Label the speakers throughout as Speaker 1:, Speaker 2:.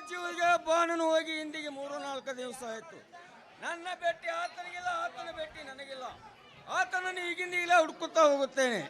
Speaker 1: ಜೀವನಿಗೆ ಬಾಣನು ಹೋಗಿ ಇಂದಿಗೆ 3-4 ದಿವಸ ಆಯ್ತು. ನನ್ನ ಭೇಟಿ ಆತನಿಗಿಲ್ಲ, ಆತನ ಭೇಟಿ ನನಗಿಲ್ಲ. ಆತನನ್ನು ಈಗಿಂದೀಗಲೇ ಹುಡುಕುತ್ತಾ ಹೋಗುತ್ತೇನೆ.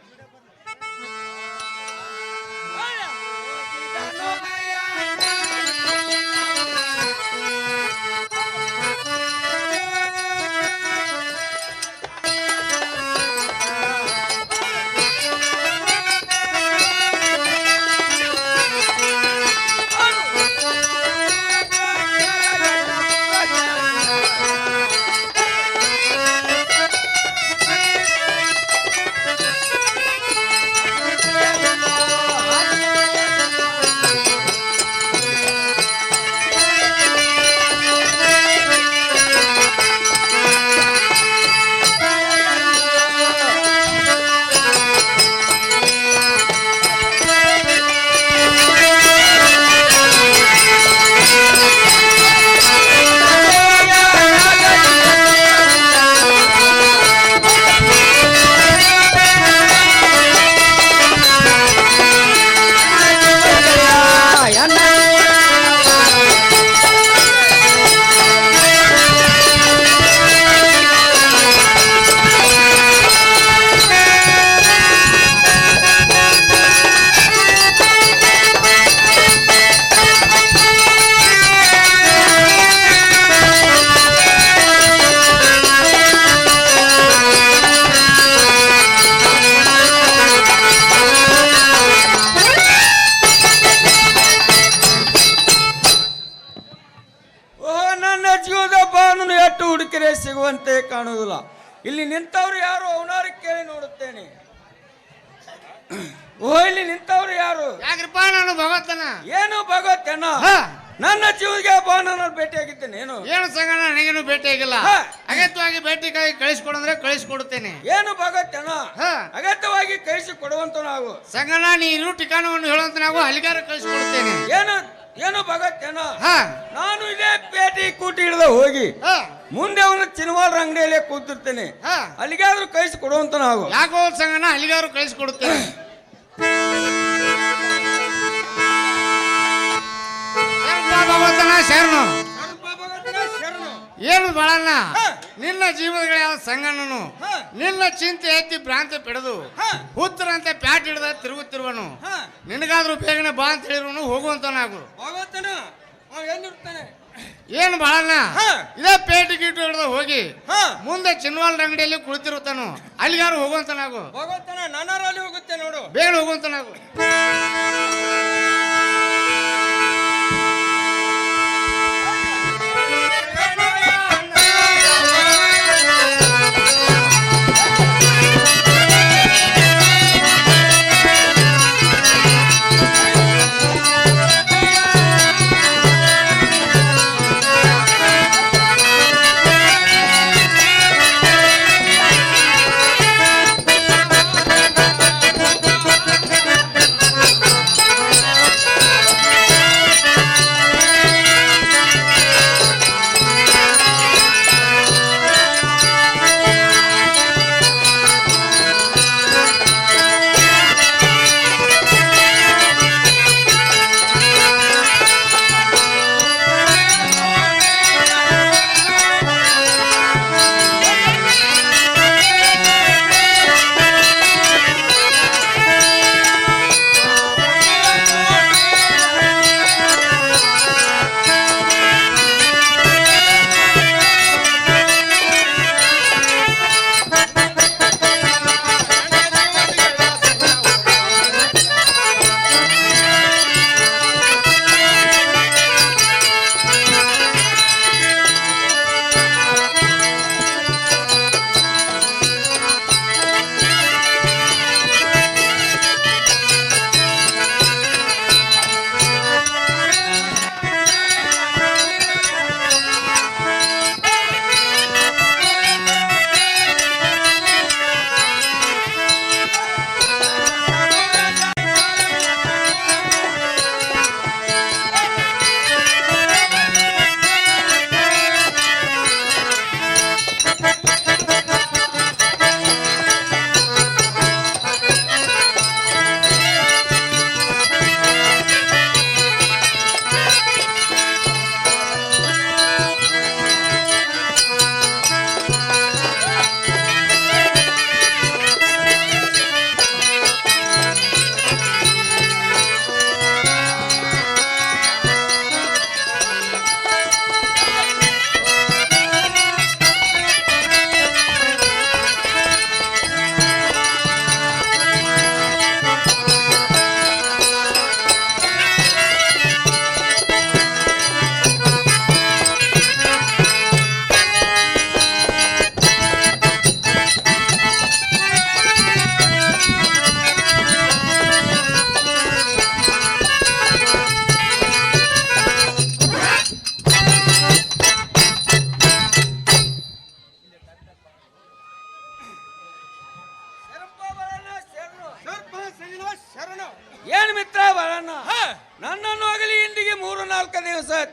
Speaker 1: ಸಿಗುವಂತೆ ಕಾಣುವುದಿಲ್ಲ. ಇಲ್ಲಿ ನಿಂತವರು ಯಾರು ಅವನಾರು ಕೇಳಿ ನೋಡುತ್ತೇನೆ. ಓ, ಇಲ್ಲಿ ನಿಂತವರು ಯಾರು?
Speaker 2: ಯಾಕ್ರಪ್ಪ? ನಾನು ಭಗವತ್ತನ.
Speaker 1: ಏನು ಭಗವತ್ತನ? ನನ್ನ ಜೀವನಿಗೆ ಬಾಣನ ಭೇಟಿಯಾಗಿದ್ದೇನೆ.
Speaker 2: ಏನು ಸಂಗಣ್ಣ, ನನಗೇನು ಭೇಟಿಯಾಗಿಲ್ಲ. ಅಗತ್ಯವಾಗಿ ಭೇಟಿ ಕಳಿಸಿಕೊಡಂದ್ರೆ ಕಳಿಸಿಕೊಡುತ್ತೇನೆ.
Speaker 1: ಏನು ಭಗವತ್ತನ? ಅಗತ್ಯವಾಗಿ ಕಳಿಸಿಕೊಡುವಂತ ನಾವು
Speaker 2: ಸಂಗಣ್ಣ, ನೀನು ಠಿಕಾಣವನ್ನು ಹೇಳುವಂತ ನಾವು ಅಲ್ಲಿಗಾರ ಕಳಿಸಿಕೊಡುತ್ತೇನೆ.
Speaker 1: ಏನು ಭಗವತ್ತನ? ನಾನು ಇದೇ ಪೇಟೆ ಕೂಟಿ ಹಿಡಿದ ಹೋಗಿ ಮುಂದೆ ಅವನು ಚಿನ್ನವಾರ ಅಂಗಡಿಯಲ್ಲೇ ಕೂತಿರ್ತೇನೆ. ಅಲ್ಲಿಗಾದ್ರೂ ಕಳಿಸಿ ಕೊಡುವಂತ ನಾವು.
Speaker 2: ಯಾಕೋ ಸಂಗಣ್ಣ, ಅಲ್ಲಿಗಾದ್ರೂ ಕಳಿಸಿಕೊಡುತ್ತೇನೆ. ಶರಣು ಏನು ಬಾಳಣ್ಣ, ನಿನ್ನ ಜೀವನಗಳ ಯಾವ ಸಂಗಣ್ಣನು ನಿನ್ನ ಚಿಂತೆ ಎತ್ತಿ ಭ್ರಾಂತಿ ಪಡೆದು ಹುತ್ತರಂತೆ ಪ್ಯಾಟ್ ಹಿಡಿದ ತಿರುಗುತ್ತಿರುವನು. ನಿನಗಾದ್ರೂ ಬೇಗನೆ ಬಾ ಅಂತ ಹೇಳಿರುವನು, ಹೋಗುವಂತ ನಾವು. ಏನು ಬಾಳಣ್ಣ, ಇದೇ ಪೇಟೆ ಗೀಟು ಹಿಡಿದ ಹೋಗಿ ಮುಂದೆ ಚಿನ್ನವಾಲ್ರ ಅಂಗಡಿಯಲ್ಲಿ ಕುಳಿತಿರುತ್ತಾನು. ಅಲ್ಲಿಗಾರು ಹೋಗುವಂತ ನಾವು.
Speaker 1: ನಾನಲ್ಲಿ ಹೋಗುತ್ತೆ ನೋಡು,
Speaker 2: ಬೇಗ ಹೋಗುವಂತ ನಾವು.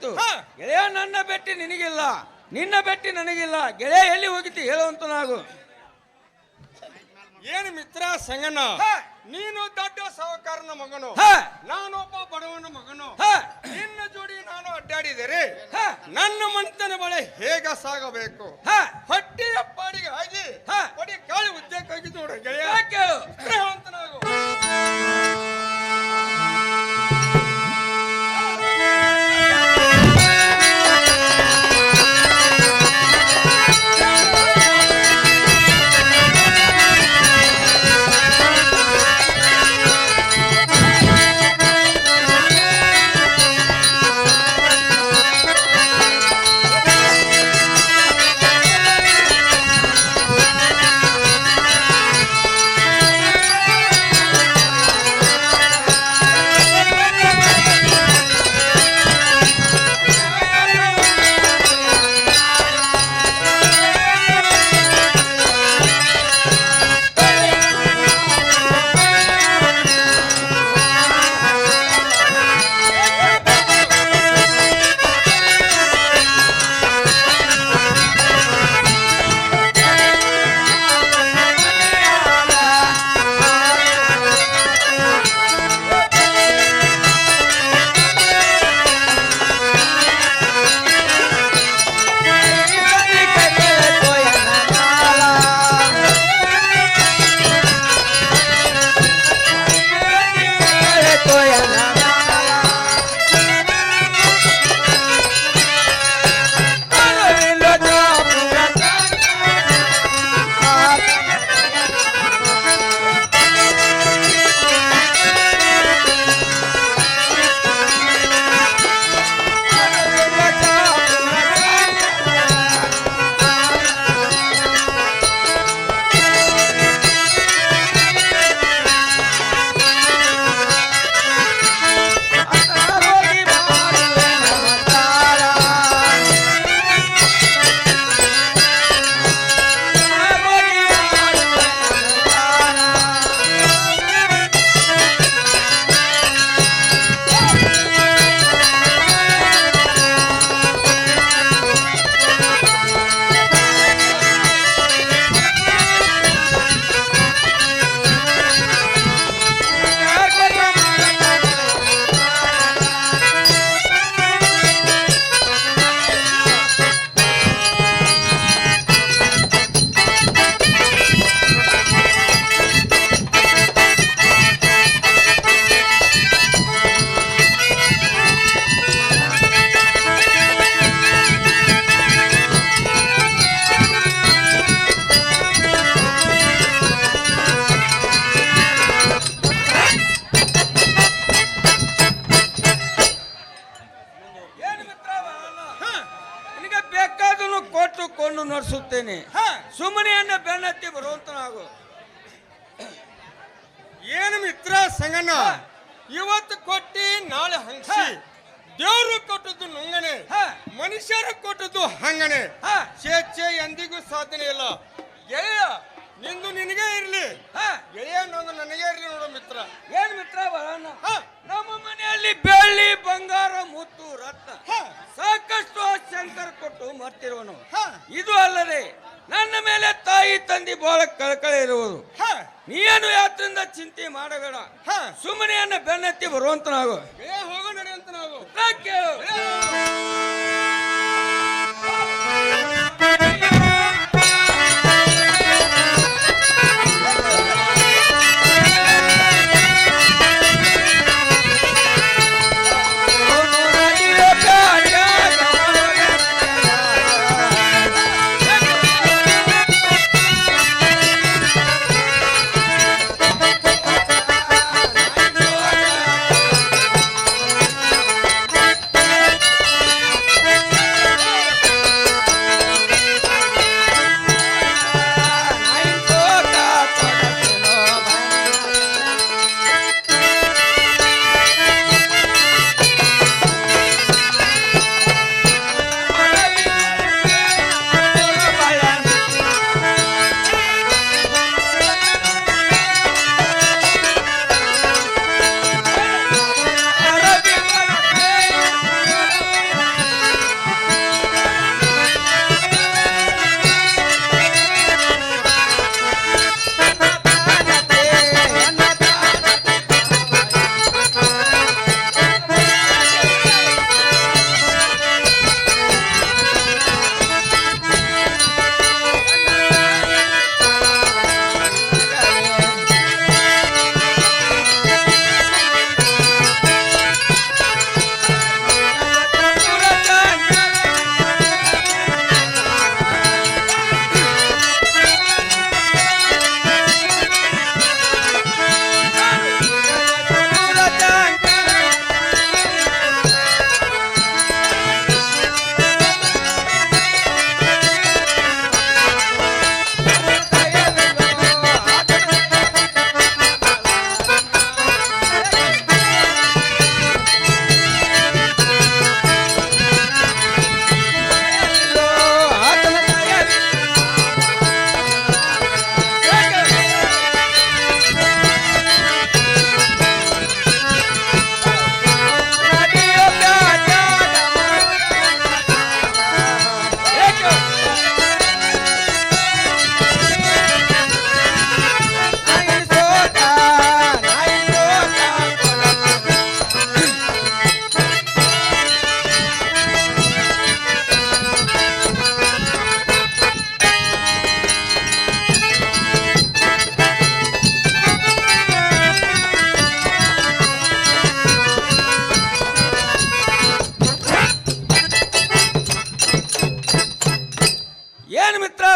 Speaker 1: ಆಯ್ತು ಗೆಳೆಯ, ನನ್ನ ಬೆಟ್ಟಿ ನಿನಗಿಲ್ಲ, ನಿನ್ನ ಬೆಟ್ಟಿ ನನಗಿಲ್ಲ. ಗೆಳೆಯ ಎಲ್ಲಿ ಹೋಗಿತಿ ಹೇಳುವಂತ ನಾವು.
Speaker 3: ಏನು ಮಿತ್ರ ಸಂಗಣ್ಣ, ನೀನು ದೊಡ್ಡ ಸಾಹುಕಾರನ ಮಗನು, ನಾನೊಬ್ಬ ಬಡವನ ಮಗನು. ನಿನ್ನ ಜೋಡಿ ನಾನು ಅಡ್ಡಾಡಿದರೆ ನನ್ನ ಮನೆತನ ಬಳೆ ಹೇಗ ಸಾಗಬೇಕು? ಹೊಟ್ಟೆಯ ಪಾಡಿಗೆ ಆಗಿ ಹೊಡಿ ಕಾಳಿ ಉದ್ಯೋಗ ನೋಡು ಗೆಳೆಯ. ಅಂತ ನಾವು
Speaker 1: ನಡೆಸುತ್ತೇನೆ. ಸುಮ್ಮನೆಯನ್ನ ಬೆನ್ನತ್ತಿ ಬರುವಂತ ನಾವು.
Speaker 3: ಏನು ಮಿತ್ರ ಸಂಗಣ್ಣ, ಇವತ್ತು ಕೊಟ್ಟಿ ನಾಳೆ ಹಂಗಸಿ. ದೇವ್ರು ಕೊಟ್ಟದ್ದು ನುಂಗನೆ, ಮನುಷ್ಯರು ಕೊಟ್ಟದ್ದು ಹಂಗನೆ. ಸ್ವೇಚ್ಛೆ ಎಂದಿಗೂ ಸಾಧನೆ ಇಲ್ಲ. ಗೆಳೆಯ ನಿಂದು ನಿನಗೆ ಇರ್ಲಿ, ಗೆಳೆಯ ನಂದು ನನಗೆ ಇರ್ಲಿ. ನೋಡು ಮಿತ್ರ,
Speaker 1: ಏನ್ ಮಿತ್ರ ಬರೋಣ. ನಮ್ಮ ಮನೆಯಲ್ಲಿ ಬೆಳ್ಳಿ ಬಂಗಾರ ಮುತ್ತು ರತ್ನ ಸಾಕಷ್ಟು ಶಂಕರ್ ಕೊಟ್ಟು ಮರ್ತಿರುವನು. ಇದು ಅಲ್ಲದೆ ನನ್ನ ಮೇಲೆ ತಾಯಿ ತಂದೆ ಬಹಳ ಕಳಕಳಿ ಇರುವುದು. ನೀನು ಯಾತ್ರಿಂದ ಚಿಂತೆ ಮಾಡಬೇಡ, ಸುಮ್ಮನೆಯನ್ನ ಬೆನ್ನತ್ತಿ ಬರುವಂತ ನಾವು.
Speaker 3: ಹೋಗೋ ನಡೆಯಂತ ನಾವು.
Speaker 1: ಕೇಳು.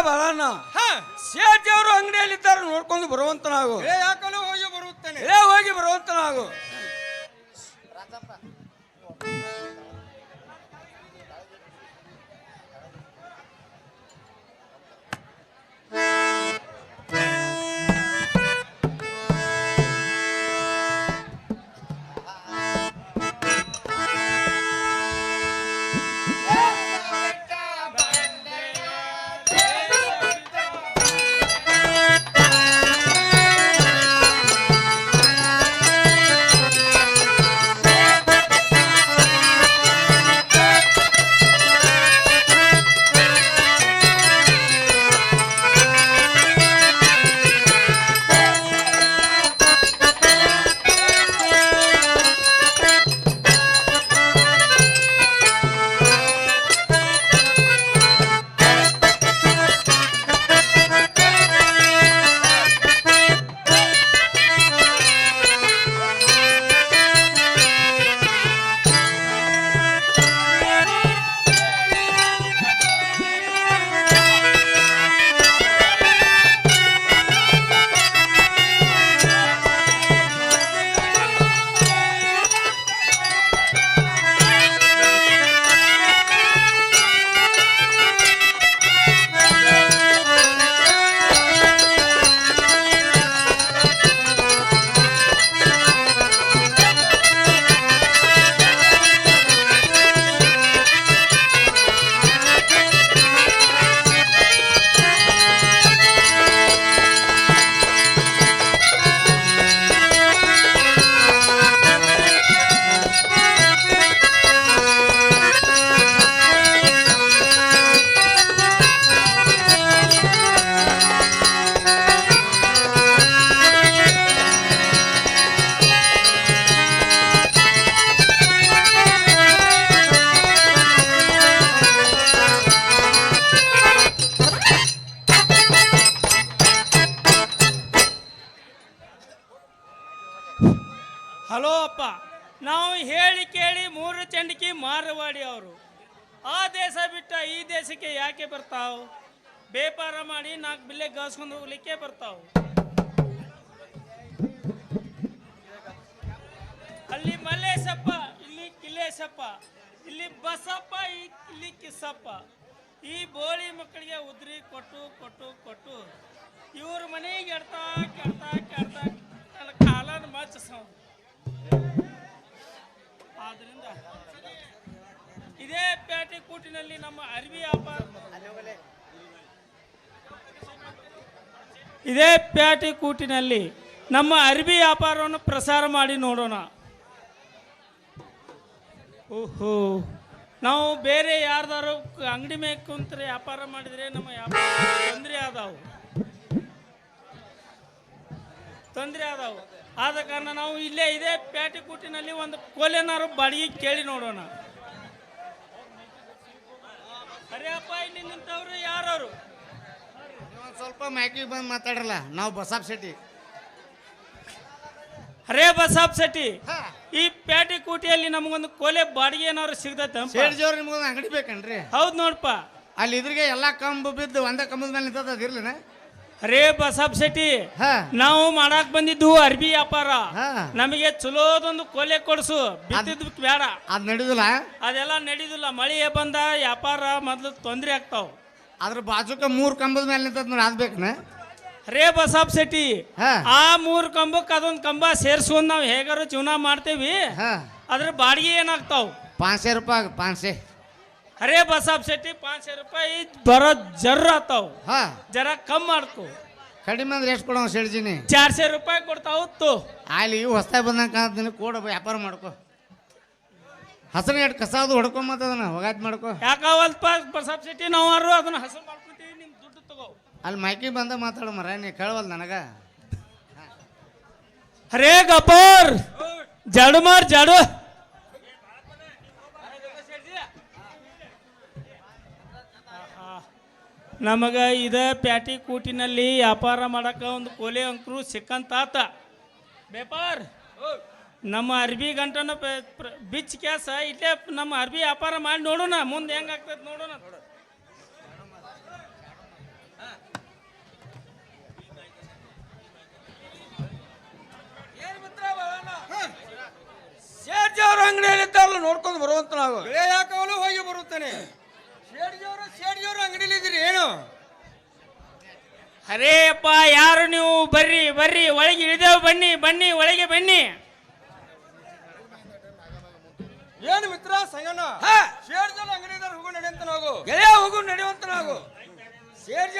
Speaker 1: ಬರೋಣ
Speaker 3: ಹ
Speaker 1: ಸೇಠ್ ಅವರು ಅಂಗಡಿಯಲ್ಲಿ ಇದ್ದಾರೆ, ನೋಡ್ಕೊಂಡು ಬರುವಂತ ನಾವು.
Speaker 3: ಯಾಕಂದ್ರೆ ಹೋಗಿ ಬರುತ್ತೇನೆ.
Speaker 1: ಹೋಗಿ ಬರುವಂತ ನಾವು.
Speaker 4: ಹಲೋ ಅಪ್ಪ, ನಾವು ಹೇಳಿ ಕೇಳಿ ಮೂರು ಚಂಡಿಕೆ ಮಾರವಾಡಿ ಅವರು ಆ ದೇಶ ಬಿಟ್ಟ ಈ ದೇಶಕ್ಕೆ ಯಾಕೆ ಬರ್ತಾವ್? ವ್ಯಾಪಾರ ಮಾಡಿ 4 ಬಿಲ್ಲೆ ಗಾಸ್ಕೊಂಡು ಹೋಗ್ಲಿಕ್ಕೆ ಬರ್ತಾವ್. ಅಲ್ಲಿ ಮಲ್ಲೇಶಪ್ಪ, ಇಲ್ಲಿ ಕಿಲ್ಲೇಶಪ್ಪ, ಇಲ್ಲಿ ಬಸಪ್ಪ, ಇಲ್ಲಿ ಕಿಸಪ್ಪ. ಈ ಬೋಳಿ ಮಕ್ಕಳಿಗೆ ಉದ್ರಿ ಕೊಟ್ಟು ಕೊಟ್ಟು ಕೊಟ್ಟು ಇವ್ರ ಮನೆಗೆ ಕೆಡ್ತಾ ಕೆಡ್ತಾ ಕೆಡ್ತಾ ನನ್ನ ಕಾಲನ ಮಚ್ಚ. ಆದ್ರಿಂದ ಇದೇ ಪ್ಯಾಟಿ ಕೂಟಿನಲ್ಲಿ ನಮ್ಮ ಅರ್ಬಿ ವ್ಯಾಪಾರ ವ್ಯಾಪಾರವನ್ನು ಪ್ರಸಾರ ಮಾಡಿ ನೋಡೋಣ. ಓಹೋ, ನಾವು ಬೇರೆ ಯಾರ್ದಾರು ಅಂಗಡಿ ಮೇಲೆ ಕುಂತ್ರೆ ವ್ಯಾಪಾರ ಮಾಡಿದ್ರೆ ನಮ್ಮ ವ್ಯಾಪಾರ ತೊಂದರೆ ಆದವು. ಆದ ಕಾರಣ ನಾವು ಇಲ್ಲೇ ಇದೇ ಪ್ಯಾಟಿ ಕೂಟಿನಲ್ಲಿ ಒಂದು ಕೋಲೆನಾರು ಬಾಡಿಗೆ ಕೇಳಿ ನೋಡೋಣ. ಅರೆಯಪ್ಪ, ಇಲ್ಲಿ ನಿಂತವ್ರು ಯಾರವರು?
Speaker 2: ಒಂದು ಸ್ವಲ್ಪ ಮೈಕಿಗೆ ಬಂದು ಮಾತಾಡ್ರಲ್ಲ. ನಾವು ಬಸಾಪ್ ಶೆಟ್ಟಿ.
Speaker 4: ಅರೇ ಬಸಾಪ್ ಶೆಟ್ಟಿ, ಈ ಪ್ಯಾಟಿ ಕೂಟಿಯಲ್ಲಿ ನಮಗೊಂದು ಕೋಲೆ ಬಾಡಿಗೆ ಏನಾದ್ರು ಸಿಗ್ತೈತೆ?
Speaker 2: ಶೇಡ್ಜಿಯವ್ರು ನಿಮ್ಗೊಂದು ಅಂಗಡಿ ಬೇಕನ್ರಿ?
Speaker 4: ಹೌದು ನೋಡಪ್ಪ.
Speaker 2: ಅಲ್ಲಿ ಇದ್ರಿಗೆ ಎಲ್ಲಾ ಕಂಬು ಬಿದ್ದು ಒಂದೇ ಕಂಬದ ಮೇಲೆ ನಿಂತದ, ಅದಿರ್ಲಿನ?
Speaker 4: ಅರೇ ಬಸಾಪ್ ಶೆಟ್ಟಿ, ನಾವು ಮಾಡಾಕ್ ಬಂದಿದ್ದು ಅರ್ಬಿ ವ್ಯಾಪಾರ. ನಮಗೆ ಚಲೋದೊಂದು ಕೋಲೆ ಕೊಡ್ಸು, ಬಿತ್ತಿದ್ ಬೇಡ.
Speaker 2: ಅದ್ ನಡೀದಿಲ್ಲ?
Speaker 4: ಅದೆಲ್ಲ ನಡೀದಿಲ್ಲ. ಮಳೆ ಬಂದ ವ್ಯಾಪಾರ ಮೊದ್ಲು ತೊಂದ್ರೆ ಆಗ್ತಾವ.
Speaker 2: ಅದ್ರ ಬಾಜುಕ 3 ಕಂಬದ ಮೇಲೆ ನಿಂತದ ನೋಡಿ, ಅದ್ ಬೇಕನ?
Speaker 4: ರೇ ಬಸಾಪ್ ಶೆಟ್ಟಿ, ಆ 3 ಕಂಬಕ್ಕೆ ಅದೊಂದು ಕಂಬ ಸೇರ್ಸ್ಕೊಂಡ್ ನಾವು ಹೇಗಾರು ಜೀವನ ಮಾಡ್ತೇವಿ. ಅದ್ರ ಬಾಡಿಗೆ ಏನಾಗ್ತಾವ?
Speaker 2: 500 ರೂಪಾಯಿ. 500.
Speaker 4: ಅರೇ ಬಸಾಪ್ ಶೆಟ್ಟಿ, 500 ರೂಪಾಯಿ ಬರೋ ಜರ್ರ ಆತಾವ್. ಜರ ಕಮ್ ಮಾಡ್ಕೊ.
Speaker 2: ಕಡಿಮೆ ಅಂದ್ರೆ ಎಷ್ಟು ಕೊಡೋ ಶೇಡ್ಜಿನಿ?
Speaker 4: 400 ರೂಪಾಯಿ ಕೊಡ್ತಾವತ್ತು.
Speaker 2: ಅಲ್ಲಿ ಇವು ಹೊಸ್ತಾಗಿ ಬಂದಂಗೆ ಕಾಣ್ತೀನಿ, ಕೊಡ ವ್ಯಾಪಾರ ಮಾಡ್ಕೊ. ಹಸರು ಎಷ್ಟು ಕಸಾದು ಹೊಡ್ಕೊಂಬತ್ತದನ್ನ ಹೋಗಾತ್ ಮಾಡ್ಕೊ.
Speaker 4: ಯಾಕಾವಲ್ಪ ಬಸಾಪ್ ಶೆಟ್ಟಿ, ನಾವು ಅದನ್ನ ಹಸರು ಮಾಡ್ಕೊತೀವಿ, ನಿಮ್ ದುಡ್ಡು ತಗೋ.
Speaker 2: ಅಲ್ಲಿ ಮೈಕಿ ಬಂದ ಮಾತಾಡೋ ಮರ, ನೀ ಕೇಳವಲ್ ನನಗ.
Speaker 4: ಅರೇ ಗಪೋರ್, ಜಾಡು ಮಾರ್ ಜಾಡು. ನಮಗ ಇದ ಪ್ಯಾಟಿ ಕೂಟಿನಲ್ಲಿ ವ್ಯಾಪಾರ ಮಾಡಕ ಒಂದು ಕೋಲೆ ಅಂಕರು ಸಿಕ್ಕಂತಾತ. ಬೇಪಾರ್, ನಮ್ಮ ಅರ್ಬಿ ಗಂಟನ ಬಿಚ್ ಕ್ಯಾಸ ಇಲ್ಲೇ ನಮ್ಮ ಅರ್ಬಿ ವ್ಯಾಪಾರ ಮಾಡಿ ನೋಡೋಣ, ಮುಂದೆ ಹೆಂಗಾಗ್ತದೆ ನೋಡೋಣ.
Speaker 1: ಶೇರ್ಜಿ ಅವ್ರ ಅಂಗಡಿಯಲ್ಲಿ ಇದ್ದಾರಲ್ಲ ನೋಡ್ಕೊಂಡು ಬರುವಂತ ನಾವು.
Speaker 3: ಗೆಳೆಯ ಯಾಕವಲು ಹೋಗಿ ಬರುತ್ತಾನೆ. ಶೇಡ್ಜಿಯವ್ರ ಅಂಗಡಿಲಿ ಇದ್ದೀರಿ ಏನು?
Speaker 4: ಅರೇ ಅಪ್ಪ ಯಾರು ನೀವು? ಬರ್ರಿ ಬರ್ರಿ ಒಳಗೆ ಇಳಿದೇವು, ಬನ್ನಿ ಬನ್ನಿ ಒಳಗೆ ಬನ್ನಿ.
Speaker 3: ಏನು ಮಿತ್ರ ಸಂಗಣ್ಣ?
Speaker 1: ಹಾ.
Speaker 3: ಶೇಡ್ಜಿ ಅಂಗಡಿ ಇದ್ದಾರೆ, ಹೋಗು ನಡೆಯಂತ ನಾವು.
Speaker 1: ಗೆಳೆಯ ಹೋಗು ನಡೆಯುವಂತ ನಾವು. ಶೇರ್ಜಿ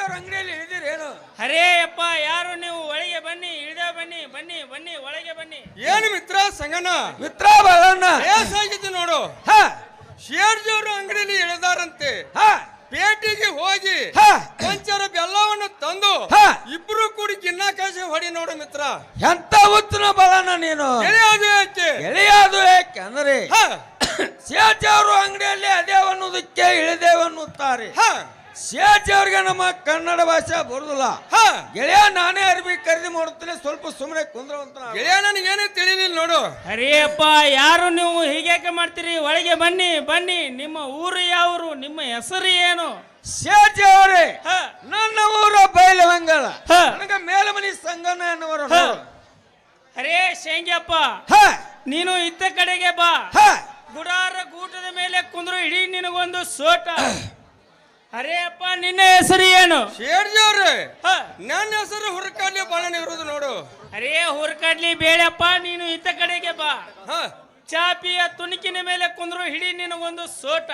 Speaker 1: ಅವ್ರ ಅಂಗಡಿಯಲ್ಲಿ ಇಳಿದಿರಿ ಏನು?
Speaker 4: ಅರೇ ಅಪ್ಪ ಯಾರು ನೀವು? ಒಳಗೆ ಬನ್ನಿ, ಇಳಿದೇವು, ಬನ್ನಿ ಬನ್ನಿ ಬನ್ನಿ ಒಳಗೆ ಬನ್ನಿ.
Speaker 3: ಏನು ಮಿತ್ರ ಸಂಗಣ್ಣ?
Speaker 1: ಮಿತ್ರ ಬರೋಣ.
Speaker 3: ವಯಸ್ಸಾಗಿದ್ದು ನೋಡು.
Speaker 1: ಹಾ
Speaker 3: ಶೇಡ್ಜಿಯವ್ರ ಅಂಗಡಿಯಲ್ಲಿ ಇಳಿದಾರಂತೆ.
Speaker 1: ಹಾ
Speaker 3: ಪೇಟೆಗೆ ಹೋಗಿ
Speaker 1: ಹಾ
Speaker 3: ಕೊಂಚರ ಬೆಲ್ಲವನ್ನು ತಂದು
Speaker 1: ಹಾ.
Speaker 3: ಇಬ್ರು ಕೂಡಿ ಗಿನ್ನಾಕಾಶಿ ಹೊಡಿ ನೋಡು ಮಿತ್ರ.
Speaker 1: ಎಂತ ಉತ್ತನ ಬರೋಣ ನೀನು.
Speaker 3: ಗೆಳೆಯ ಅದು ಯಾಕೆ?
Speaker 1: ಗೆಳೆಯ ಅದು ಯಾಕೆ ಅಂದ್ರೆ
Speaker 3: ಹಾ.
Speaker 1: ಶೇರ್ಜಿ ಅವರು ಅಂಗಡಿಯಲ್ಲಿ ಅದೇವನ್ನುವುದಕ್ಕೆ ಇಳಿದೇವನ್ನುತ್ತಾರೆ.
Speaker 3: ಹಾ.
Speaker 1: ಶೇರ್ಜಿ ಅವ್ರಿಗೆ ನಮ್ಮ ಕನ್ನಡ ಭಾಷೆ ಬರುದಿಲ್ಲ.
Speaker 3: ಹಾ.
Speaker 1: ಗೆಳೆಯ ನಾನೇ ಅರ್ಬಿ ಖರೀದಿ ಮಾಡುತ್ತೇನೆ, ಸ್ವಲ್ಪ ಸುಮ್ಮನೆ ಕುಂದ್ರವಂತ ನಾವು.
Speaker 3: ಗೆಳೆಯ ನನಗೇನೇ ತಿಳಿಲಿಲ್ಲ ನೋಡು.
Speaker 4: ಅರೇ ಅಪ್ಪ ಯಾರು ನೀವು? ಹೀಗ್ಯಾಕೆ ಮಾಡ್ತೀರಿ? ಒಳಗೆ ಬನ್ನಿ ಬನ್ನಿ. ನಿಮ್ಮ ಊರು ಯಾವರು? ನಿಮ್ಮ ಹೆಸರು ಏನು?
Speaker 1: ಶೇರ್ಜಿ ಅವರೇ,
Speaker 4: ಹಾ.
Speaker 1: ನನ್ನ ಊರು ಬೈಲವಂಗಲ.
Speaker 4: ಹಾ.
Speaker 1: ನನಗೆ ಮೇಲಮನಿ ಸಂಗನ ಎನ್ನುವರು.
Speaker 4: ಹಾ. ಅರೇ ಶೇಂಗಪ್ಪ,
Speaker 1: ಹಾ
Speaker 4: ನೀನು ಇತ್ತ ಕಡೆಗೆ ಬಾ.
Speaker 1: ಹಾ
Speaker 4: ಗುಡಾರ ಗೂಟದ ಮೇಲೆ ಕುಂದ್ರು ಇಡೀ ನಿನಗೊಂದು ಸೋಟ. ಅರೇ ಅಪ್ಪ ನಿನ್ನ ಹೆಸರು ಏನು?
Speaker 3: ಶೇಡ್ಜಿ ಅವ್ರೆ,
Speaker 4: ಹ.
Speaker 3: ನನ್ನ ಹೆಸರು ಹುರ್ಕಾಡ್ಲಿ ಬಾಳನೆ ಇರುವುದು ನೋಡು.
Speaker 4: ಅರೇ ಹುರ್ಕಡ್ಲಿ ಬೇಡಪ್ಪ, ನೀನು ಇತ್ತ ಕಡೆಗೆ ಬಾ.
Speaker 3: ಹಾ.
Speaker 4: ಚಾಪಿಯ ತುಣುಕಿನ ಮೇಲೆ ಕುಂದ್ರು ಹಿಡಿ ನಿನಗೊಂದು ಸೋಟ.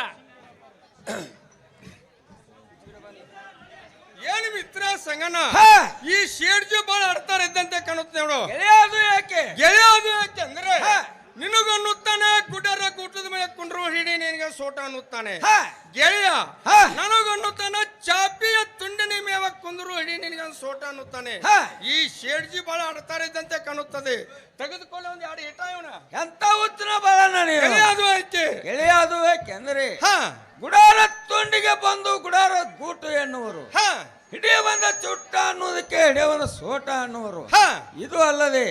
Speaker 3: ಏನು ಮಿತ್ರ ಸಂಗಣ್ಣ?
Speaker 1: ಹಾ.
Speaker 3: ಈ ಶೇಡ್ಜಿ ಬಾಳ ಆಡ್ತಾರ ಇದ್ದಂತೆ ಕಾಣುತ್ತೆ ನೋಡು.
Speaker 1: ಗೆಳೆಯ ಅದು ಯಾಕೆ?
Speaker 3: ಗೆಳೆಯ ಅದು ಯಾಕೆ ಅಂದ್ರೆ
Speaker 1: ಹಾ.
Speaker 3: ನಿನಗನ್ನುತ್ತಾನೆ ಗುಡ್ಡರ ಕೂಟದ ಮೇಲೆ ಕುಂಡ್ರು ಹಿಡಿ ನಿನಗೆ ಸೋಟ ಅನ್ನುತ್ತಾನೆ.
Speaker 1: ಹಾ.
Speaker 3: ಗೆಳೆಯ
Speaker 1: ಹಾ.
Speaker 3: ನನಗನ್ನುತ್ತಾನೆ ಚಾಪಿಯ ತುಂಡಿನ ಮೇವ ಕುಂದ್ರು ಹಿಡಿ ನಿನಗೆ ಸೋಟ ಅನ್ನುತ್ತಾನೆ.
Speaker 1: ಹಾ.
Speaker 3: ಈ ಶೇಡ್ಜಿ ಬಾಳ ಆಡ್ತಾರ ಇದ್ದಂತೆ ಕಾಣುತ್ತದೆ. ತೆಗೆದುಕೊಳ್ಳಿ ಒಂದು ಎರಡು ಇಟ ಇವನ.
Speaker 1: ಎಂತ ಉತ್ತನ ಬರೋಣ ನೀನು.
Speaker 3: ಗೆಳೆಯ ಅದು ಯಾಕೆ?
Speaker 1: ಗೆಳೆಯ ಅದು ಯಾಕೆ ಅಂದ್ರೆ
Speaker 3: ಹಾ.
Speaker 1: ಗುಡಾರ ತುಂಡಿಗೆ ಬಂದು ಗುಡಾರ ಗೂಟು ಎನ್ನುವರು.
Speaker 3: ಹಾ.
Speaker 1: ಹಿಡಿಯಬಂದ ಚುಟ್ಟ ಅನ್ನೋದಕ್ಕೆ ಹಿಡಿಯವನ ಸೋಟ ಅನ್ನುವರು.
Speaker 3: ಹಾ.
Speaker 1: ಇದು ಅಲ್ಲದೆ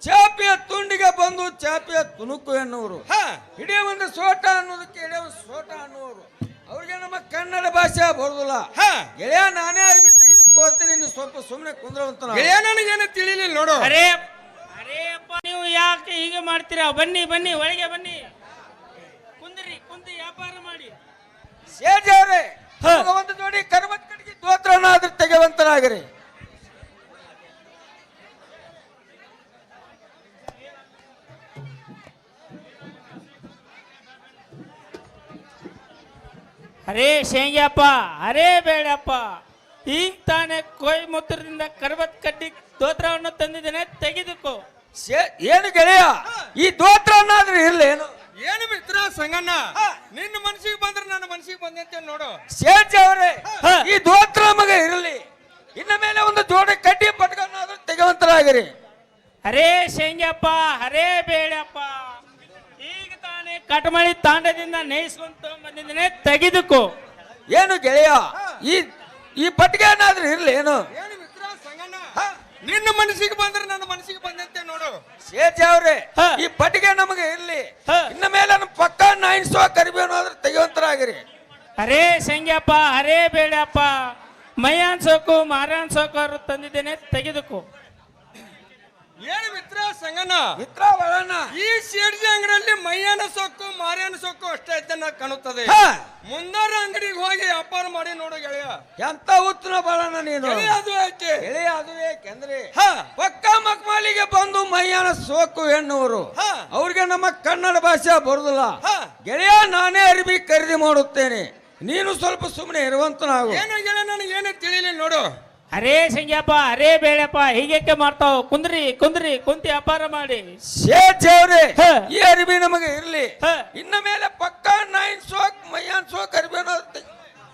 Speaker 1: ಚಾಪಿಯ ತುಂಡಿಗೆ ಬಂದು ಚಾಪಿಯ ತುಣುಕು ಎನ್ನುವರು.
Speaker 3: ಹಾ.
Speaker 1: ಹಿಡಿಯಬಂದ ಸೋಟ ಅನ್ನೋದಕ್ಕೆ ಹಿಡಿಯವ ಸೋಟ ಅನ್ನುವರು. ಅವ್ರಿಗೆ ನಮ್ಮ ಕನ್ನಡ ಭಾಷೆ ಬರುದಿಲ್ಲ.
Speaker 3: ಹಾ.
Speaker 1: ಗೆಳೆಯ ನಾನೇ ಅರ್ಬಿ ತೆಗೆದುಕೊಳ್ತೀನಿ, ನೀವು ಸ್ವಲ್ಪ ಸುಮ್ಮನೆ ಕುಂದ್ರವಂತ ನಾವು.
Speaker 3: ಗೆಳೆಯ ನನಗೇನು ತಿಳಿಲಿಲ್ಲ ನೋಡು.
Speaker 4: ಅರೇ ಅರೇ ಅಪ್ಪ ನೀವು ಯಾಕೆ ಹೀಗೆ ಮಾಡ್ತೀರಾ? ಬನ್ನಿ ಬನ್ನಿ ಒಳಗೆ ಬನ್ನಿ. ಕುಂದ್ರಿ ಕುಂತು ವ್ಯಾಪಾರ ಮಾಡಿ.
Speaker 1: ಶೇರ್ಜಿ ಅವರೇ,
Speaker 4: ಹಾ.
Speaker 1: ನಮಗೆ ಒಂದು ಜೋಡಿ ಕರ್ಮತ್ ಕಡೆಗೆ ಸ್ತೋತ್ರನಾದ್ರೂ ತೆಗೆವಂತರಾಗಿರಿ.
Speaker 4: ಅರೇ ಶೇಂಗಪ್ಪ, ಅರೇ ಬೇಡಪ್ಪ, ಈಗ ತಾನೇ ಕೊಯಮತ್ತೂರಿನಿಂದ ಕರ್ಬತ್ ಕಡ್ಡಿ ಸ್ತೋತ್ರವನ್ನು ತಂದಿದ್ದೇನೆ, ತೆಗೆದುಕೋ.
Speaker 1: ಏನು ಗೆಳೆಯ, ಈ ಸ್ತೋತ್ರನಾದ್ರೂ ಇರ್ಲಿ ಏನು?
Speaker 3: ಏನು ಮಿತ್ರ ಸಂಗಣ್ಣ? ನಿನ್ನ ಮನಸ್ಸಿಗೆ ಬಂದ್ರೆ ನನ್ನ ಮನಸ್ಸಿಗೆ ಬಂದಂತೆ ನೋಡು.
Speaker 1: ಶೇರ್ಜಿ ಅವರೇ,
Speaker 4: ಹಾ.
Speaker 1: ಈ ಸ್ತೋತ್ರ ನಮಗೆ ಇರಲಿ. ಇನ್ನ ಮೇಲೆ ಒಂದು ಜೋಡಿ ಕಡ್ಡಿ ಪಟ್ಕನ್ನಾದ್ರೂ ತೆಗೆವಂತರಾಗಿರಿ.
Speaker 4: ಅರೇ ಶೇಂಗಪ್ಪ, ಅರೇ ಬೇಡಪ್ಪ, ಈಗ ತಾನೇ ಕಟಮಳಿ ತಾಂಡದಿಂದ ನೇಯಿಸ್ಕೊಂತ ಬಂದಿದ್ದೇನೆ, ತೆಗೆದುಕೋ.
Speaker 1: ಏನು ಗೆಳೆಯ, ಈ ಪಟ್ಟಿಗೆ ಏನಾದ್ರೂ ಇರ್ಲಿ ಏನು?
Speaker 3: ಏನು ಮಿತ್ರ ಸಂಗಣ್ಣ? ನಿನ್ನ ಮನಸ್ಸಿಗೆ ಬಂದ್ರೆ ನನ್ನ ಮನಸ್ಸಿಗೆ ಬಂದಂತೆ ನೋಡು.
Speaker 1: ಶೇರ್ಜಿ ಅವರೇ,
Speaker 4: ಹಾ.
Speaker 1: ಈ ಪಟ್ಟಿಗೆ ನಮಗೆ ಇರ್ಲಿ.
Speaker 4: ಹಾ.
Speaker 1: ಇನ್ನ ಮೇಲೆ ಪಕ್ಕ 900 ಕರಿಬೇನಾದ್ರೂ ತೆಗೆವಂತರಾಗಿರಿ.
Speaker 4: ಅರೇ ಶೇಂಗಪ್ಪ, ಅರೇ ಬೇಡಪ್ಪ, ಮೈಯಾನ್ ಸೋಕು ಮಾರಾನ್ ಸೋಕು ತಂದಿದ್ದೇನೆ, ತೆಗೆದುಕೋ.
Speaker 3: ಏನು ಮಿತ್ರ ಸಂಗಣ್ಣ?
Speaker 1: ಮಿತ್ರ ಬರೋಣ.
Speaker 3: ಈ ಶೇಡ್ಜಿ ಅಂಗಡಿಯಲ್ಲಿ ಮೈಯನ ಸೊಕ್ಕು ಮಾರಿಯನ ಸೊಕ್ಕು ಅಷ್ಟೇ ಇದ್ದನ್ನ ಕಾಣುತ್ತದೆ.
Speaker 1: ಹಾ.
Speaker 3: ಮುಂದಾರ ಅಂಗಡಿಗೆ ಹೋಗಿ ವ್ಯಾಪಾರ ಮಾಡಿ ನೋಡು ಗೆಳೆಯ.
Speaker 1: ಎಂತ ಉತ್ತನ ಬರೋಣ ನೀನು.
Speaker 3: ಗೆಳೆಯ ಅದು ಯಾಕೆ?
Speaker 1: ಗೆಳೆಯ ಅದು ಏಕೆಂದ್ರೆ
Speaker 3: ಹಾ.
Speaker 1: ಪಕ್ಕ ಮಕ್ಮಾಲಿಗೆ ಬಂದು ಮೈಯಾನ ಸೋಕು ಎನ್ನುವರು.
Speaker 3: ಹಾ.
Speaker 1: ಅವ್ರಿಗೆ ನಮ್ಮ ಕನ್ನಡ ಭಾಷೆ ಬರುದಿಲ್ಲ.
Speaker 3: ಹಾ.
Speaker 1: ಗೆಳೆಯ ನಾನೇ ಅರ್ಬಿ ಖರೀದಿ ಮಾಡುತ್ತೇನೆ, ನೀನು ಸ್ವಲ್ಪ ಸುಮ್ಮನೆ ಇರುವಂತ ನಾವು.
Speaker 3: ಏನು ಗೆಳೆಯ ನನಗೆ ಏನು ತಿಳಿಲಿಲ್ಲ ನೋಡು.
Speaker 4: ಅರೇ ಶೇಂಗಪ್ಪ, ಅರೇ ಬೇಡಪ್ಪ, ಹೀಗೇಕೆ ಮಾಡ್ತಾವ? ಕುಂದ್ರಿ ಕುಂದ್ರಿ ಕುಂತಿ ವ್ಯಾಪಾರ ಮಾಡಿ.
Speaker 1: ಶೇರ್ಜಿ ಅವರೇ,
Speaker 4: ಹಾ.
Speaker 1: ಈ ಅರಿವಿ ನಮಗೆ ಇರ್ಲಿ.
Speaker 4: ಹಾ.
Speaker 1: ಇನ್ನ ಮೇಲೆ ಪಕ್ಕ 900 ಮೈಯಾನ್ ಸೋಕ್ ಅರಿವಿ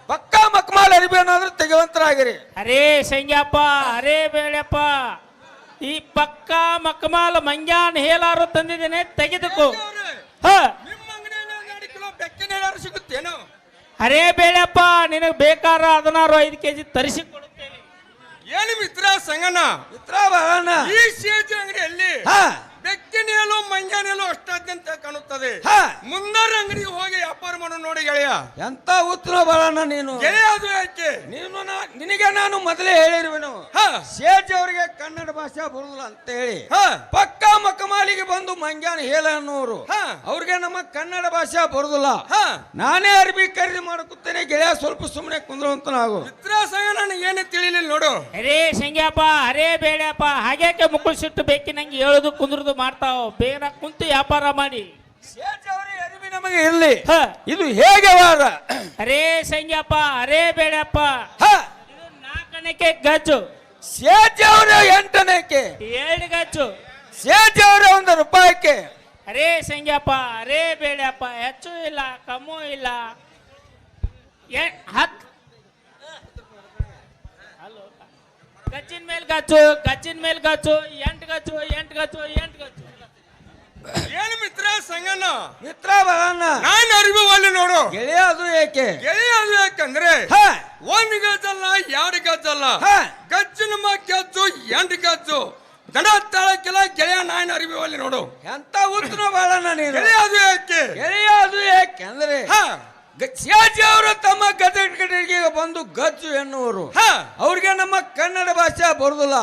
Speaker 1: ಪಕ್ಕ ಮಕ್ಮಾಲ್ ಅರಿವಿ ಏನಾದ್ರೂ ತೆಗೆವಂತರಾಗಿರಿ.
Speaker 4: ಅರೇ ಶೇಂಗಪ್ಪ, ಅರೇ ಬೇಡಪ್ಪ, ಈ ಪಕ್ಕ ಮಕ್ಕಮಾಲ ಮಂಗ್ಯಾನ್ ಹೇಲಾರು ತಂದಿದ್ದೇನೆ, ತೆಗೆದುಕೋ.
Speaker 3: ಅವ್ರೆ,
Speaker 4: ಹ.
Speaker 3: ನಿಮ್ಮ ಅಂಗಡಿಯಲ್ಲಿ 2 ಕಿಲೋ ಬೆಕ್ಕಿನ ಏನಾದ್ರು ಸಿಗುತ್ತೇನೋ?
Speaker 4: ಅರೇ ಬೇಡಪ್ಪ, ನಿನಗೆ ಬೇಕಾದ 15 ಕೆಜಿ ತರಿಸಿ ಕೊಡುತ್ತೇವೆ.
Speaker 3: ಏನು ಮಿತ್ರ ಸಂಗಣ್ಣ?
Speaker 1: ಮಿತ್ರ ಬರೋಣ.
Speaker 3: ಈ ಶೇಡ್ಜಿ ಅಂಗಡಿಯಲ್ಲಿ
Speaker 1: ಹಾ.
Speaker 3: ಬೆಕ್ಕಿನೇಲು ಮಂಜಾನೇಲು ಅಷ್ಟಾದ್ಯಂತ ಕಾಣುತ್ತದೆ. ಮುಂದಾರ ಅಂಗಡಿಗೆ ಹೋಗಿ ವ್ಯಾಪಾರ ಮಾಡೋ ನೋಡಿ ಗೆಳೆಯ.
Speaker 1: ಎಂತ ಉತ್ತರ ಬಾಳಣ್ಣ ನೀನು.
Speaker 3: ಗೆಳೆಯ ಅದು ಯಾಕೆ?
Speaker 1: ನಿನಗೆ ನಾನು ಮೊದಲೇ ಹೇಳಿರುವೆನು, ಸೇಜ್ ಅವರಿಗೆ ಕನ್ನಡ ಭಾಷೆ ಬರುದಿಲ್ಲ ಅಂತ ಹೇಳಿ. ಪಕ್ಕ ಮಕ್ಕಮಾಲಿಗೆ ಬಂದು ಮಂಗ್ಯಾನ ಹೇಳ ಅನ್ನೋರು, ಅವ್ರಿಗೆ ನಮ್ಮ ಕನ್ನಡ ಭಾಷೆ ಬರುದಿಲ್ಲ. ನಾನೇ ಅರ್ಬಿ ಖರೀದಿ ಮಾಡಕುತ್ತೇನೆ ಗೆಳೆಯ, ಸ್ವಲ್ಪ ಸುಮ್ಮನೆ ಕುಂದ್ರುವಂತ ನಾವು.
Speaker 3: ಮಿತ್ರಾಸಂಗ ನನಗೆ ಏನು ತಿಳಿಲಿಲ್ಲ ನೋಡು.
Speaker 4: ಅರೇ ಸಂಗ್ಯಾಪ, ಅರೇ ಬೇಡಪ್ಪ, ಹಾಗ್ಯಾಕೆ ಮುಕ್ಕಳು ಸಿಟ್ಟು ಬೇಕಿ ನಂಗೆ ಹೇಳುದು ಕುಂದ್ರದು ಮಾಡ್ತಾವ. ಬೇಗ ಕುಂತು ವ್ಯಾಪಾರ ಮಾಡಿ.
Speaker 1: ಸೇಜ್ ಅವರೇ ಅರಿವಿ ನಮಗೆ ಇರ್ಲಿ, ಇದು ಹೇಗೆ ವಾರ?
Speaker 4: ಅರೇ ಸಂಗ್ಯಾಪ, ಅರೇ ಬೇಡಪ್ಪ, ಇದು 4ನೇಕೆ ಗಜ್ಜು.
Speaker 1: ಸೇಜ್ ಅವರ 8ನೇಕೆ
Speaker 4: 2 ಗಜ್ಜು.
Speaker 1: ಸೇಜ್ ಅವರ 1 ರೂಪಾಯಿಗೆ.
Speaker 4: ಅರೇ ಸಂಗ್ಯಾಪ, ಅರೇ ಬೇಡಪ್ಪ, ಹೆಚ್ಚು ಇಲ್ಲ ಕಮ್ಮು ಇಲ್ಲ. 10 ಗಜ್ಜಿನ ಮೇಲೆ ಗಚ್ಚು, ಗಜ್ಜಿನ ಮೇಲೆ ಗಚ್ಚು, 8 ಗಚ್ಚು, 8 ಗಚ್ಚು, 8 ಗಚ್ಚು.
Speaker 3: ಏನು ಮಿತ್ರ ಸಂಗಣ್ಣ?
Speaker 1: ಮಿತ್ರ ಬರಣ್ಣ,
Speaker 3: ನಾನು ಅರಿವು ಅಲ್ಲಿ ನೋಡು.
Speaker 1: ಗೆಳೆಯ ಅದು ಏಕೆ?
Speaker 3: ಗೆಳೆಯ ಅದು ಯಾಕಂದ್ರೆ 1 ಗಜ್ಜಲ್ಲ 2 ಗಜ್ಜಲ್ಲ, ಗಜ್ಜಿನ ಗಜ್ಜು 8 ಗಜ್ಜು. ದಡ ತಾಳಕ್ಕೆಲ್ಲ ಗೆಳೆಯ ನಾನು ಅರಿವು ಅಲ್ಲಿ ನೋಡು.
Speaker 1: ಎಂತ ಉತ್ತರ ಬಾಳಣ್ಣ ನೀನು.
Speaker 3: ಗೆಳೆಯ ಅದು ಯಾಕೆ?
Speaker 1: ಗೆಳೆಯ ಅದು ಯಾಕೆ ಅಂದ್ರೆ ಸೇಜ್ ಅವರು ತಮ್ಮ ಗದಗಿಗೆ ಬಂದು ಗಜ್ಜು ಎನ್ನುವರು, ಅವ್ರಿಗೆ ನಮ್ಮ ಕನ್ನಡ ಭಾಷೆ ಬರುದಿಲ್ಲ.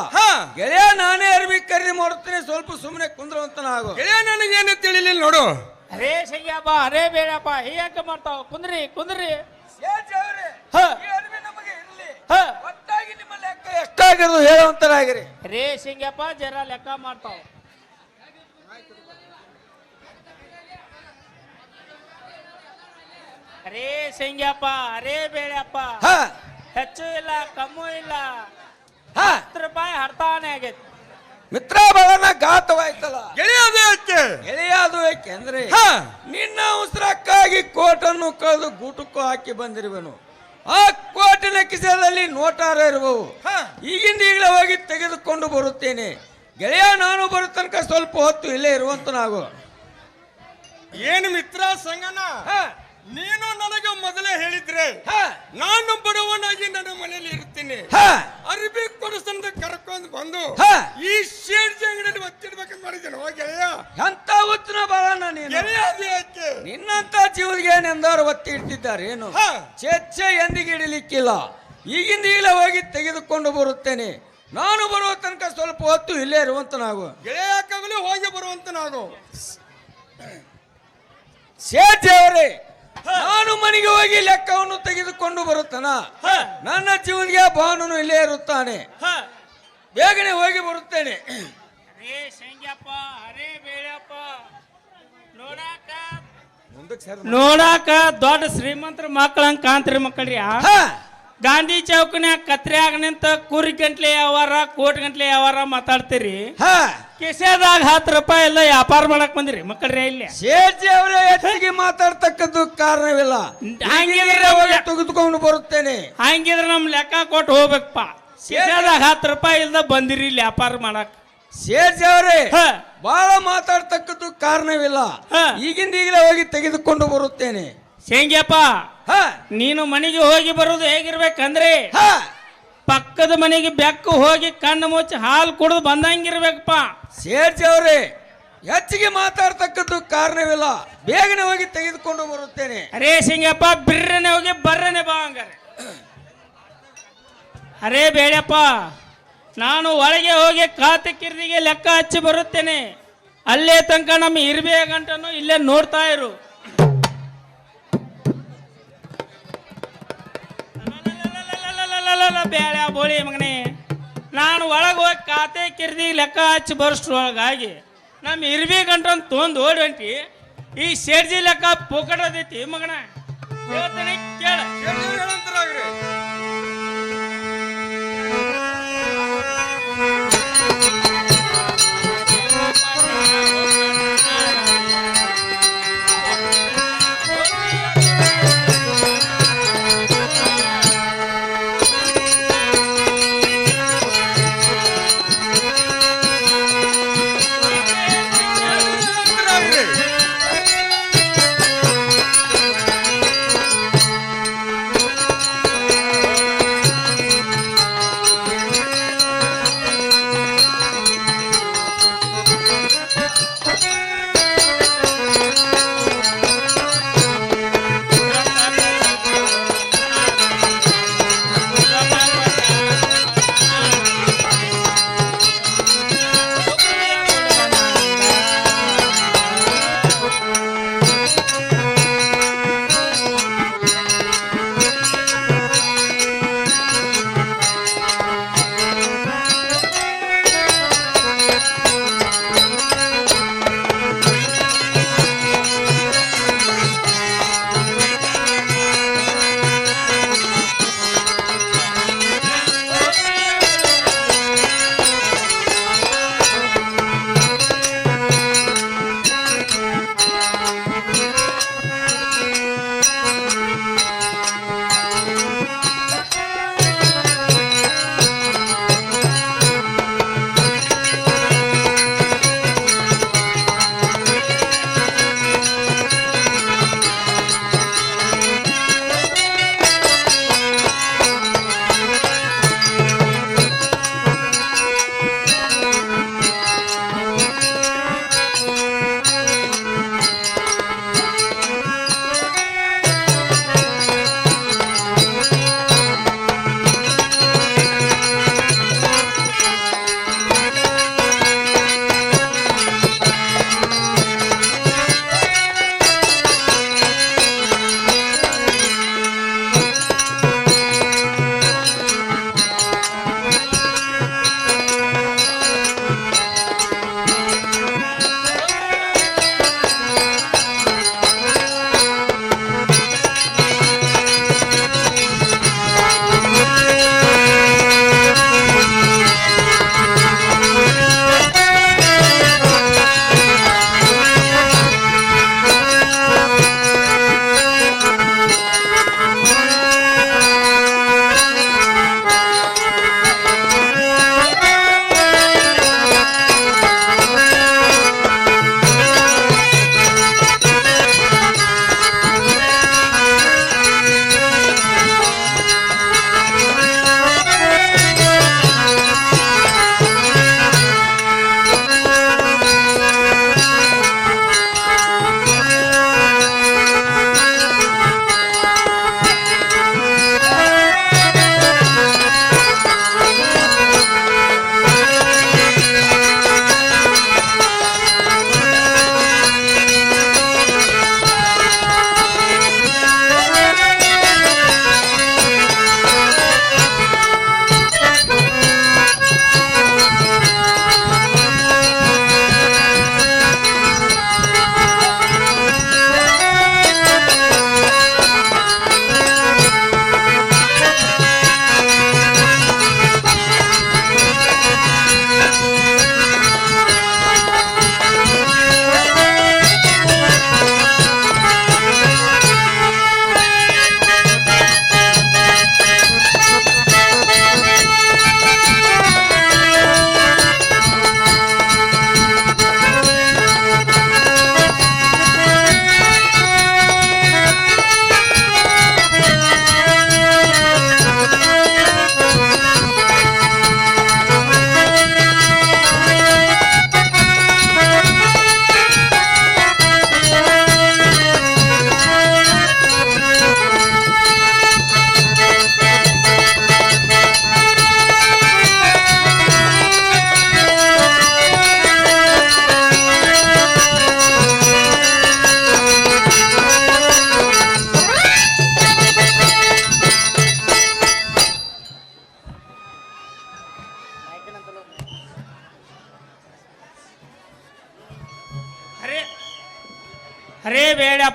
Speaker 1: ಗೆಳೆಯ ನಾನೇ ಅರ್ಬಿ ಖರೀದಿ ಮಾಡುತ್ತೇನೆ, ಸ್ವಲ್ಪ ಸುಮ್ಮನೆ ಕುಂದ್ರುವಂತ ನಾವು.
Speaker 3: ಗೆಳೆಯ ನನಗೇನು ತಿಳಿಲಿಲ್ಲ ನೋಡು.
Speaker 4: ಅರೇ ಸಂಗ್ಯಾಪ, ಅರೇ ಬೇಡಪ್ಪ, ಹೀಯಾಕೆ ಮಾಡ್ತಾವ? ಕುಂದ್ರಿ ಕುಂದ್ರಿ.
Speaker 1: ಸೇಜ್ ಅವರೇ, ಈ ಅರ್ಬಿ ನಮಗೆ ಇರ್ಲಿ, ಒಟ್ಟಾಗಿ ನಿಮ್ಮ ಲೆಕ್ಕ ಎಷ್ಟಾಗಿರೋದು ಹೇಳುವಂತರಾಗಿರಿ.
Speaker 4: ಅರೇ ಸಂಗ್ಯಾಪ, ಜರ ಲೆಕ್ಕ ಮಾಡ್ತಾವ. ಅರೇ ಸಂಗ್ಯಾಪ, ಅರೇ ಬೇಡಪ್ಪ, ಹೆಚ್ಚು ಇಲ್ಲ ಕಮ್ಮು ಇಲ್ಲ. 10 ರೂಪಾಯಿ ಹರ್ತಾನೆ ಆಗೈತಿ.
Speaker 1: ಮಿತ್ರ ಬಲನ ಘಾತವಾಯ್ತಲ್ಲ.
Speaker 3: ಗೆಳೆಯ ಅದು ಯಾಕೆ?
Speaker 1: ಗೆಳೆಯ ಅದು ಯಾಕೆ ಅಂದ್ರೆ ನಿನ್ನ ಅವಸರಕ್ಕಾಗಿ ಕೋಟನ್ನು ಕಳೆದು ಗೂಟಕ್ಕೂ ಹಾಕಿ ಬಂದಿರುವೆನು. ಆ ಕೋಟಿನ ಕಿಸೆದಲ್ಲಿ ನೋಟಾರ ಇರುವವು. ಈಗಿಂದ ಈಗಲೇ ಹೋಗಿ ತೆಗೆದುಕೊಂಡು ಬರುತ್ತೇನೆ ಗೆಳೆಯ. ನಾನು ಬರೋ ತನಕ ಸ್ವಲ್ಪ ಹೊತ್ತು ಇಲ್ಲೇ ಇರುವಂತ ನಾವು.
Speaker 3: ಏನು ಮಿತ್ರ ಸಂಗನ, ನೀನು ನನಗೆ ಮೊದಲೇ ಹೇಳಿದ್ರೆ ನಾನು ಬಡವನಾಗಿ ನನ್ನ ಮನೆಯಲ್ಲಿ ಇರ್ತೀನಿ, ಅರ್ಬಿ ಕೊಡಿಸಂತ ಕರ್ಕೊಂಡು ಬಂದು ಈ ಶೇಡ್ಜಿ ಅಂಗಡಿಯಲ್ಲಿ ಒತ್ತಿಡ್ಬೇಕಂತ ಮಾಡಿದ್ದೇನೆ. ಗೆಳೆಯ
Speaker 1: ಎಂತ ಉತ್ತರ ಬಾಳಣ್ಣ ನೀನು.
Speaker 3: ಗೆಳೆಯ ಅದು ಯಾಕೆ?
Speaker 1: ನಿನ್ನಂತ ಜೀವನಿಗೆ ಏನೆಂದಾರು ಒತ್ತಿ ಇಡ್ತಿದ್ದಾರೆ ಏನು? ಚೇಚ್ಚೆ ಎಂದಿಗೆ ಇಡಲಿಕ್ಕಿಲ್ಲ. ಈಗಿಂದ ಈಗಲೇ ಹೋಗಿ ತೆಗೆದುಕೊಂಡು ಬರುತ್ತೇನೆ. ನಾನು ಬರುವ ತನಕ ಸ್ವಲ್ಪ ಹೊತ್ತು ಇಲ್ಲೇ ಇರುವಂತ ನಾವು.
Speaker 3: ಗೆಳೆಯ ಯಾಕಾಗಲೂ ಹೋಗಿ ಬರುವಂತ ನಾನು.
Speaker 1: ಸೇಜ್ ಅವರೇ, ನಾನು ಮನೆಗೆ ಹೋಗಿ ಲೆಕ್ಕವನ್ನು ತೆಗೆದುಕೊಂಡು ಬರುತ್ತಾನ. ನನ್ನ ಜೀವನಿಗೆ ಭಾವನನು ಇಲ್ಲೇ ಇರುತ್ತಾನೆ. ಬೇಗನೆ ಹೋಗಿ ಬರುತ್ತೇನೆ.
Speaker 4: ಅರೇ ಸಂಗ್ಯಾಪ, ಅರೇ ಬೇಡಪ್ಪ, ನೋಡಾಕ ದೊಡ್ಡ ಶ್ರೀಮಂತರ ಮಕ್ಕಳಂಗ ಕಾಂತ್ರಿ ಮಕ್ಕಳ್ರಿ. ಗಾಂಧಿ ಚೌಕನ್ಯಾಗ ಕತ್ರಿಯಾಗ ನಿಂತ ಕುರಿ ಗಂಟ್ಲೆ ಯಾವಾರ ಕೋಟಿ ಗಂಟ್ಲೆ ಯಾವಾರ ಮಾತಾಡ್ತೀರಿ. ಕಿಸೆದಾಗ 10 ರೂಪಾಯಿ ಎಲ್ಲ ವ್ಯಾಪಾರ ಮಾಡಕ್ ಬಂದಿರಿ ಮಕ್ಕಳ್ರಿ. ಇಲ್ಲಿ
Speaker 1: ಸೇಜಿ ಅವರೇ ಹೆಚ್ಚಿಗೆ ಮಾತಾಡ್ತಕ್ಕದ್ದು ಕಾರಣವಿಲ್ಲ.
Speaker 4: ಹಂಗಿದ್ರೆ
Speaker 1: ಹೋಗಿ ತೆಗೆದುಕೊಂಡು ಬರುತ್ತೇನೆ.
Speaker 4: ಹಂಗಿದ್ರೆ ನಮ್ ಲೆಕ್ಕ ಕೊಟ್ಟು ಹೋಗ್ಬೇಕಪ್ಪ. ಕಿಸೆದಾಗ 10 ರೂಪಾಯಿ ಇಲ್ದ ಬಂದಿರಿ ಇಲ್ಲಿ ವ್ಯಾಪಾರ ಮಾಡಕ್.
Speaker 1: ಸೇಜ್ ಅವರೇ ಬಹಳ ಮಾತಾಡ್ತಕ್ಕದ್ದು ಕಾರಣವಿಲ್ಲ. ಈಗಿಂದ ಈಗಲೇ ಹೋಗಿ ತೆಗೆದುಕೊಂಡು ಬರುತ್ತೇನೆ.
Speaker 4: ಶೇಂಗ್ಯಪ್ಪ, ನೀನು ಮನೆಗೆ ಹೋಗಿ ಬರೋದು ಹೇಗಿರ್ಬೇಕಂದ್ರೆ ಪಕ್ಕದ ಮನೆಗೆ ಬೆಕ್ಕು ಹೋಗಿ ಕಣ್ಣು ಮುಚ್ಚಿ ಹಾಲು ಕುಡಿದು ಬಂದಂಗಿರ್ಬೇಕಪ್ಪ.
Speaker 1: ಸೇಜ್ ಅವರೇ ಹೆಚ್ಚಿಗೆ ಮಾತಾಡ್ತಕ್ಕದ್ದು ಕಾರಣವಿಲ್ಲ. ಬೇಗನೆ ಹೋಗಿ ತೆಗೆದುಕೊಂಡು ಬರುತ್ತೇನೆ.
Speaker 4: ಅರೇ ಸಿಂಗಪ್ಪ, ಬಿರ್ರನೆ ಹೋಗಿ ಬರ್ರನೆ ಬಾ ಹಂಗಾರೆ. ಅರೇ ಬೇಡಪ್ಪ, ನಾನು ಒಳಗೆ ಹೋಗಿ ಖಾತೆ ಕಿರ್ದಿಗೆ ಲೆಕ್ಕ ಹಚ್ಚಿ ಬರುತ್ತೇನೆ. ಅಲ್ಲೇ ತನಕ ನಮ್ಮ ಇರ್ಬೇ ಗಂಟನು ಇಲ್ಲೇ ನೋಡ್ತಾ ಇರು. ಬೇಡ ಬೋಳಿ ಮಗನೇ, ನಾನು ಒಳಗೆ ಹೋಗಿ ಖಾತೆ ಕಿರ್ದಿ ಲೆಕ್ಕ ಹಚ್ಚಿ ಬರೋಷ್ಟ್ರೊಳಗಾಗಿ ನಮ್ಮ ಇರ್ಬಿ ಗಂಟನ್ನು ತೊಂದು ಓಡಿ ಹೊಂಟಿ. ಈ ಶೇಡ್ಜಿ ಲೆಕ್ಕ ಪೋಕಟದೈತಿ ಮಗನ, ಹೇಳ್ತೇನೆ ಕೇಳ.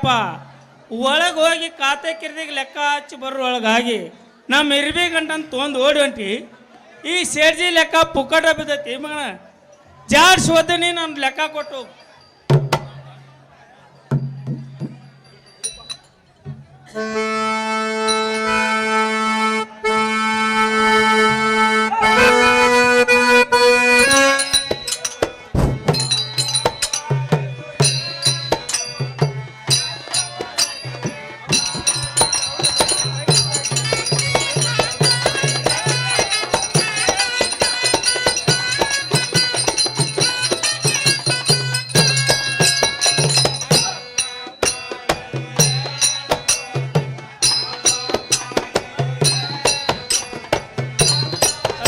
Speaker 4: ಬೇಡಪ್ಪ. ಒಳಗೆ ಹೋಗಿ ಖಾತೆ ಕಿರ್ದಿಗೆ ಲೆಕ್ಕ ಹಚ್ಚಿ ಬರೋಳಗಾಗಿ ನಮ್ಮ ಇರ್ಬಿ ಗಂಟನ್ ತೊಂದು ಓಡಿ ಹೊಂಟಿ. ಈ ಸೇರ್ಜಿ ಲೆಕ್ಕ ಪುಕ್ಕಟ ಬಿದ್ದೈತಿ ಮಗನ. ಜಾಡ್ಸ್ ಓದನಿ ನಾನು ಲೆಕ್ಕ ಕೊಟ್ಟು.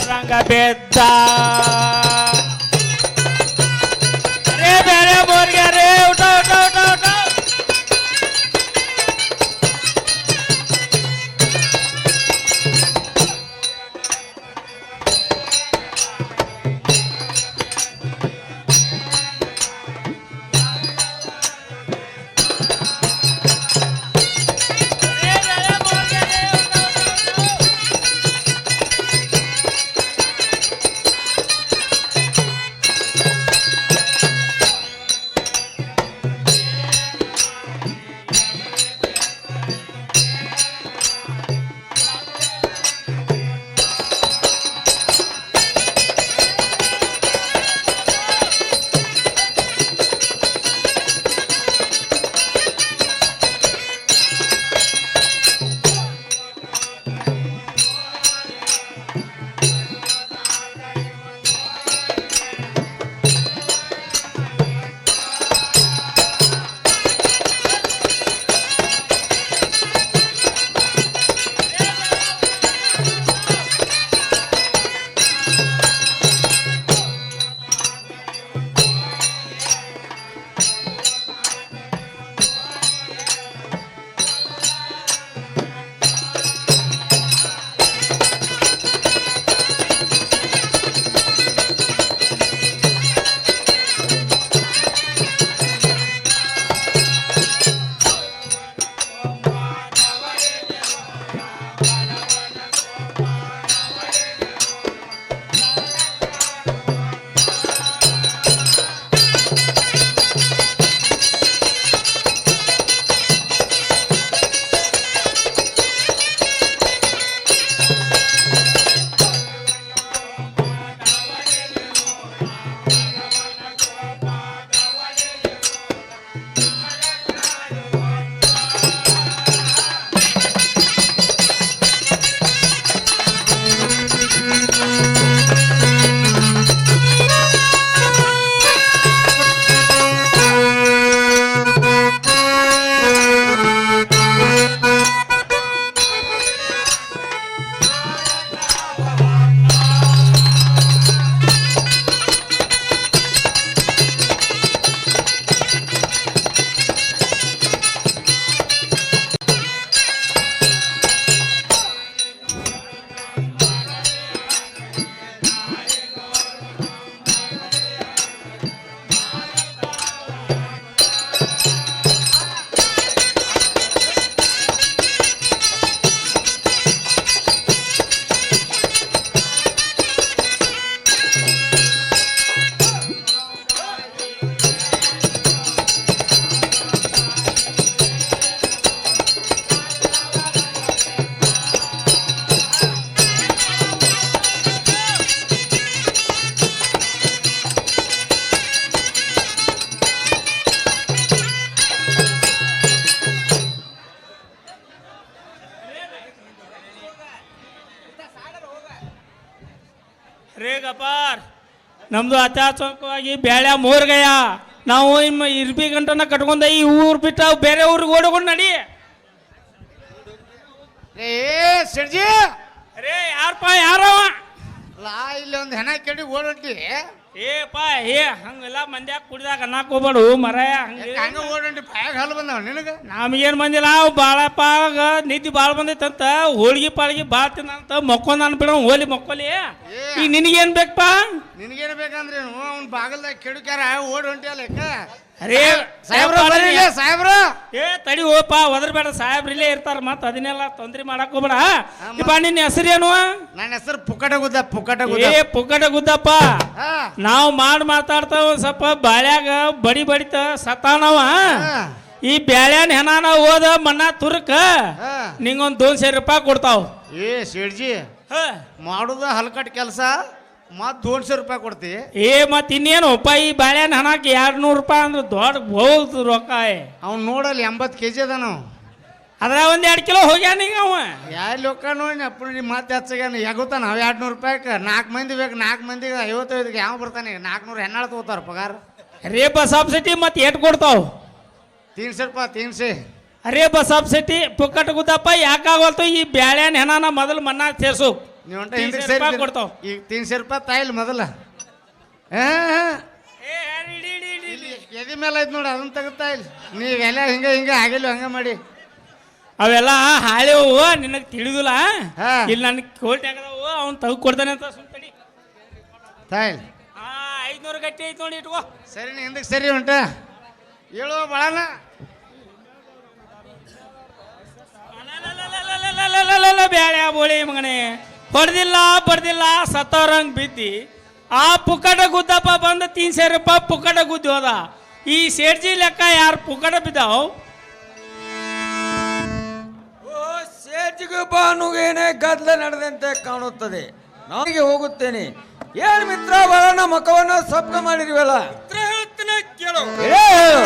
Speaker 4: ರಂಗ ಬೆದ್ದ ರೇ ಬೇರೆ ಬೋರ್ಗೆ ರೇ ಊಟ ಊಟ ಊಟ ಊಟ. ರೇ ಗಪಾರ್ ನಮ್ದು ಅತ್ಯಾಚಾರವಾಗಿ ಬ್ಯಾಳ್ಯ ಮೋರ್ಗಯ್ಯ. ನಾವು ನಿಮ್ಮ ಇರ್ಬಿ ಗಂಟನ ಕಟ್ಕೊಂಡ ಈ ಊರು ಬಿಟ್ಟು ಬೇರೆ ಊರಿಗೆ ಓಡಕೊಂಡು ನಡಿ.
Speaker 2: ಏ ಸರ್ಜಿ
Speaker 4: ರೇ ಯಾರಪ್ಪ ಯಾರವ?
Speaker 2: ಲಾ ಇಲ್ಲಿ ಒಂದು ಹೆಣ ಕೆಡಿ ಓಡೊಂಟಿ.
Speaker 4: ಏಪ್ಪ ಏ ಹಂಗೆಲ್ಲ ಮಂದ್ಯಾಗ ಕುಡಿದಾಗ ಅನ್ನಕ್ಕೆ ಹೋಗ್ಬೇಡು ಮರಾಯ.
Speaker 2: ಹಂಗ ಓಡೊಂಟಿ ಪಾಯಾಗ ಹಾಲು ಬಂದವ ನಿನಗೆ.
Speaker 4: ನಮಗೇನು ಬಂದಿಲ್ಲ ಬಾಳಪ್ಪ ನಿದ್ದೆ ಭಾಳ ಬಂದೈತಂತ ಹೋಳಿಗೆ ಪಾಳಿಗೆ ಭಾಳ ತಿನ್ನಂತ ಮಕ್ಕೊಂದ ಅನ್ಬಿಡ ಹೋಲಿ ಮಕ್ಕೋಲಿ. ಈಗ ನಿನಗೇನು ಬೇಕಪ್ಪ?
Speaker 2: ನಿನಗೇನು ಬೇಕಂದ್ರೆ ಅವ್ನ ಬಾಗಲ್ದಾಗ ಕೆಡುಕ್ಯಾರ ಓಡ್ ಹೊಂಟಿ ಅಲ್ಲಕ್ಕ.
Speaker 4: ಅರೇ
Speaker 2: ಸಾಹೇಬ್ರ ಬರೀ ಸಾಹೇಬ್ರ
Speaker 4: ಏ ತಡಿ ಹೋಪ ಒದರ್ಬೇಡ ಸಾಹೇಬ್ರ ಇಲ್ಲೇ ಇರ್ತಾರ ಮತ್ತ ಅದನ್ನೆಲ್ಲ ತೊಂದ್ರೆ ಮಾಡಕ್ ಹೋಗ್ಬೇಡ ಇಪ್ಪ ನಿನ್ನ ಹೆಸರೇನು
Speaker 2: ನನ್ನ ಹೆಸರು ಪುಕ್ಕಟ ಗುದ್ದ
Speaker 4: ಏ ಪುಕ್ಕಟ ಗುದ್ದಪ್ಪ
Speaker 2: ಹಾ
Speaker 4: ನಾವು ಮಾತಾಡ್ತಾವ ಒಂದ್ ಸ್ವಲ್ಪ ಬಾಳ್ಯಾಗ ಬಡಿತ ಸತ್ತಾನವ ಈ ಬ್ಯಾಳ್ಯಾನ ಹೆನಾನ ಹೋದ ಮಣ್ಣ ತುರ್ಕ
Speaker 2: ಹಾ.
Speaker 4: ನಿಂಗೊಂದ್ 200 ರೂಪಾಯಿ ಕೊಡ್ತಾವ
Speaker 2: ಏ ಸೇಡ್ಜಿ ಮಾಡುದ ಹಲ್ಕಟ್ ಕೆಲಸ ಮತ್ 200 ರೂಪಾಯಿ ಕೊಡ್ತಿ
Speaker 4: ಏ ಮತ್ ಇನ್ನೇನು ಈ ಬಾಳ್ಯಾನ ಹಣಕ್ಕೆ 200 ರೂಪಾಯಿ ಅಂದ್ರೆ ದೊಡ್ಡ ಬಹುದು ರೊಕ್ಕ
Speaker 2: ಅವ್ನು ನೋಡಲ್ಲಿ 80 kg ಅದಾನ
Speaker 4: ಅದ್ರ ಒಂದ್ 2 ಕಿಲೋ ಹೋಗ್ಯಾನ ಈಗ ಅವ
Speaker 2: ಯಾ ಲೊಕ್ಕ ನೋಡಿ ಅಪ್ಪನಿ ಮತ್ತೆ ಹೆಚ್ಚಾಗ ಯಾಗುತ್ತಾನ ನಾವ್ 200 ರೂಪಾಯಿಗೆ 4 ಮಂದಿ ಬೇಕು 4 ಮಂದಿಗೆ 55ಗೆ ಯಾವ ಬರ್ತಾನೆ 400 ಹೆಣ್ಣಾಳು ತಗೋತಾರ ಪಗಾರ
Speaker 4: ಅರೇ ಬಸಾಬ್ ಸಿಟಿ ಮತ್ತೆ ಏಟ್ ಕೊಡ್ತಾವ
Speaker 2: 300 ರೂಪಾಯಿ 300
Speaker 4: ಅರೇ ಬಸಾಬ್ ಸಿಟಿ ಪುಕ್ಕಟ್ ಗುದ್ದಪ್ಪ ಯಾಕಾಗಲ್ತು ಈ ಬ್ಯಾಳ್ಯಾನ ಹೆನಾನ ಮೊದಲು ಮಣ್ಣಾಗ ಸೇರ್ಸು
Speaker 2: ನೀವು ಹೊಂಟ
Speaker 4: 300
Speaker 2: ಹಿಂದಕ್ಕೆ
Speaker 4: ರೂಪಾಯಿ
Speaker 2: ಸೇರಿ
Speaker 4: ಕೊಡ್ತಾವ
Speaker 2: ಈಗ 300 ರೂಪಾಯಿ ತಾಯಿಲ್ ಮೊದಲ ಎದಿ ಮೇಲೆ ಐತ್ ನೋಡಿ ಅದನ್ನ ತೆಗಿತಾ ಇಲ್ಲ ನೀವೆಲ್ಲ ಹಿಂಗೆ ಆಗಿಲ್ಲ ಹಂಗ ಮಾಡಿ
Speaker 4: ಅವೆಲ್ಲ ಹಾಳೆವು ನಿನಗೆ ತಿಳಿದಿಲ್ಲ
Speaker 2: ಹಾ.
Speaker 4: ಇಲ್ಲಿ ನನಗೆ ಕೋಲ್ಟ್ ಆಗದವು ಅವ್ನು ತೆಗೆದು ಕೊಡ್ತಾನೆ ಅಂತ ಸುಮ್ಮನೆ
Speaker 2: ತಾಯಿಲ್
Speaker 4: 500 ಗಟ್ಟಿ ಐತಿ ನೋಡಿ ಇಟ್ಕೋ
Speaker 2: ಸರಿ ನೀ ಹಿಂದಕ್ಕೆ ಸರಿ ಹೊಂಟ ಹೇಳುವ ಬಳನ
Speaker 4: ಬ್ಯಾಳ್ಯಾ ಬೋಳಿ ಮಗನೇ ಹೊಡೆದಿಲ್ಲ ಬಡ್ದಿಲ್ಲ ಸತ್ತವ್ರಂಗ್ ಬಿದ್ದಿ ಆ ಪುಕ್ಕಟ ಗುದ್ದಪ್ಪ ಬಂದು 300 ರೂಪಾಯಿ ಪುಕ್ಕಟ ಗುದ್ದಿ ಹೋದ ಈ ಸೇಡ್ಜಿ ಲೆಕ್ಕ ಯಾರು ಪುಕ್ಕಟ ಬಿದ್ದಾವ್
Speaker 1: ಓ ಸೇಜಿಗೆ ಬಾನುಗೇನೆ ಗದ್ದಲ ನಡೆದಂತೆ ಕಾಣುತ್ತದೆ ನಾನಿಗೆ ಹೋಗುತ್ತೇನೆ ಏನ್ ಮಿತ್ರ ಬರೋಣ ಮುಖವನ್ನ ಸಪ್ಕ ಮಾಡಿರಿವಲ್ಲ
Speaker 3: ಹೇಳ್ತೇನೆ ಕೇಳು
Speaker 1: ಹೇಳು.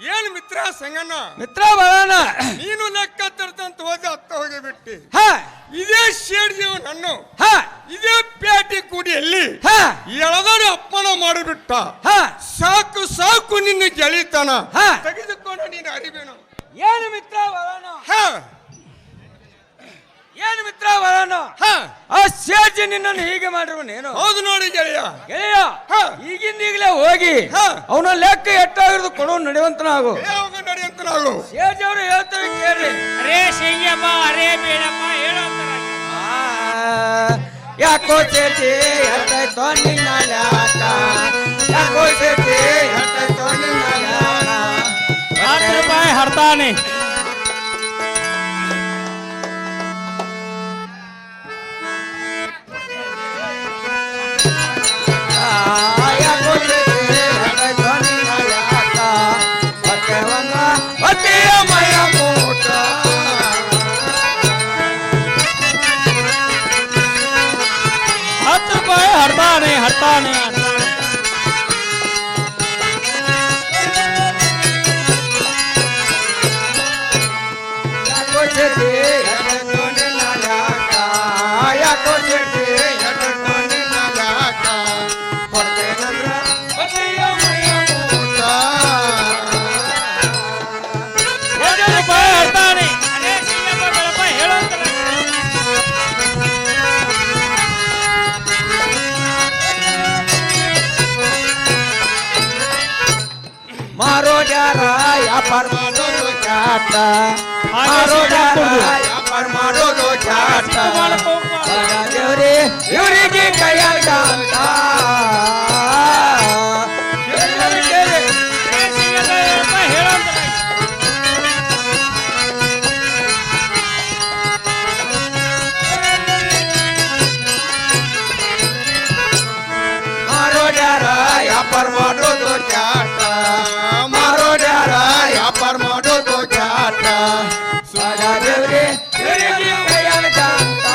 Speaker 3: ಏನ್ ಮಿತ್ರ ಸಂಗಣ್ಣ
Speaker 1: ಮಿತ್ರ ಬರೋಣ.
Speaker 3: ನೀನು ಲೆಕ್ಕ ತರ್ತಂತ ಹೋದ ಅತ್ತ ಹೋಗಿ ಬಿಟ್ಟಿ.
Speaker 1: ಹಾ
Speaker 3: ಇದೇ ಶೇಡ್ಜೀವ ನನ್ನ
Speaker 1: ಹಾ
Speaker 3: ಇದೇ ಪೇಟೆ ಕೂಡಿಯಲ್ಲಿ
Speaker 1: ಹಾ
Speaker 3: ಎಳದಾಡಿ ಅಪ್ಪನ ಮಾಡಿಬಿಟ್ಟ.
Speaker 1: ಹಾ
Speaker 3: ಸಾಕು ಸಾಕು ನಿನ್ನ ಗೆಳಿತನ
Speaker 1: ಹಾ.
Speaker 3: ತೆಗೆದುಕೊಂಡು ನೀನು ಅರಿಬೇನು.
Speaker 1: ಏನು ಮಿತ್ರ ಬರೋಣ.
Speaker 3: ಹಾ
Speaker 1: ಏನು ಮಿತ್ರ ಬರೋಣ.
Speaker 3: ಹಾ
Speaker 1: ಆ ಸೇಜ್ ನಿನ್ನನ್ನು ಹೀಗೆ ಮಾಡಿರುವನೇನು.
Speaker 3: ಹೌದು ನೋಡಿ ಗೆಳೆಯ.
Speaker 1: ಗೆಳೆಯ
Speaker 3: ಹಾ.
Speaker 1: ಈಗಿಂದೀಗಲೇ ಹೋಗಿ
Speaker 3: ಹಾ.
Speaker 1: ಅವನ ಲೆಕ್ಕ ಎಷ್ಟಾಗಿರೋದು ಕೊಡು ನಡೆಯುವಂತನಾಗು.
Speaker 3: ಯಾವಾಗ ನಡೆಯಂತ ನಾವು
Speaker 1: ಸೇಜ್ ಅವರು ಹೇಳ್ತೇವೆ ಕೇಳ್ರಿ.
Speaker 4: ಅರೇ ಶಂಗ್ಯಪ್ಪ ಅರೇ ಬೇಡಪ್ಪ ಹೇಳೋ
Speaker 1: ಯಾಕೋ ಸೇಜಿ ಎಷ್ಟಾಯ್ತೋ ನಿನ್ನ ಲೆಕ್ಕ. ಯಾಕೋ ಸೇಜಿ ಎಷ್ಟಾಯ್ತೋ ನಿನ್ನ ಲೆಕ್ಕ.
Speaker 4: 10 ರೂಪಾಯಿ ಹರ್ತಾನೆ.
Speaker 1: ಯಾಕೋ ಸೇಜಿ ಎಷ್ಟಾಯ್ತೋ ನಿನ್ನ ಲೆಕ್ಕ. ಹೊಟ್ಟೆ ಒಂದ ಹೊಟ್ಟೆಯ ಮಯ ಮೂಟ.
Speaker 4: 10 ರೂಪಾಯಿ ಹರ್ತಾನೆ ಹರ್ತಾನೆ.
Speaker 1: ಯಾಕೋ ಸೇಜಿ ಎಷ್ಟಾಯ್ತೋ ನಿನ್ನ ಲೆಕ್ಕ. ಯಾಕೋ ಸೇಜಿ ಎಷ್ಟಾಯ್ತೋ ನಿನ್ನ ಲೆಕ್ಕ. ಹೊಟ್ಟೆ ಒಂದ ಹೊಟ್ಟೆಯ ಮಯ ಮೂಟ.
Speaker 4: 10 ರೂಪಾಯಿ ಹರ್ತಾನೆ. ಅರೇ ಶಂಗ್ಯಪ್ಪ ಬೇಡಪ್ಪ ಹೇಳೋ
Speaker 1: ಮಾರೋ ಜಾರ ವ್ಯಾಪಾರ ಮಾಡೋದು ಚಾಟ. ಮಾರೋ ಜಾರ ವ್ಯಾಪಾರ ಮಾಡೋದು ಚಾಟ. ದೇವ್ರಿ ಇವರಿಗೆ ಕೈಯಾಗ ಅಂತ.
Speaker 4: ಹೇಳೋ
Speaker 1: ಮಾರೋ ಜಾರ ವ್ಯಾಪಾರ ಮಾಡೋದು ಚಾಟ. ಮಾರೋ ಜಾರ ವ್ಯಾಪಾರ ಮಾಡೋದು ಚಾಟ. ದೇವ್ರಿ ಇವರಿಗೆ ಕೈಯಾಗ ಅಂತ.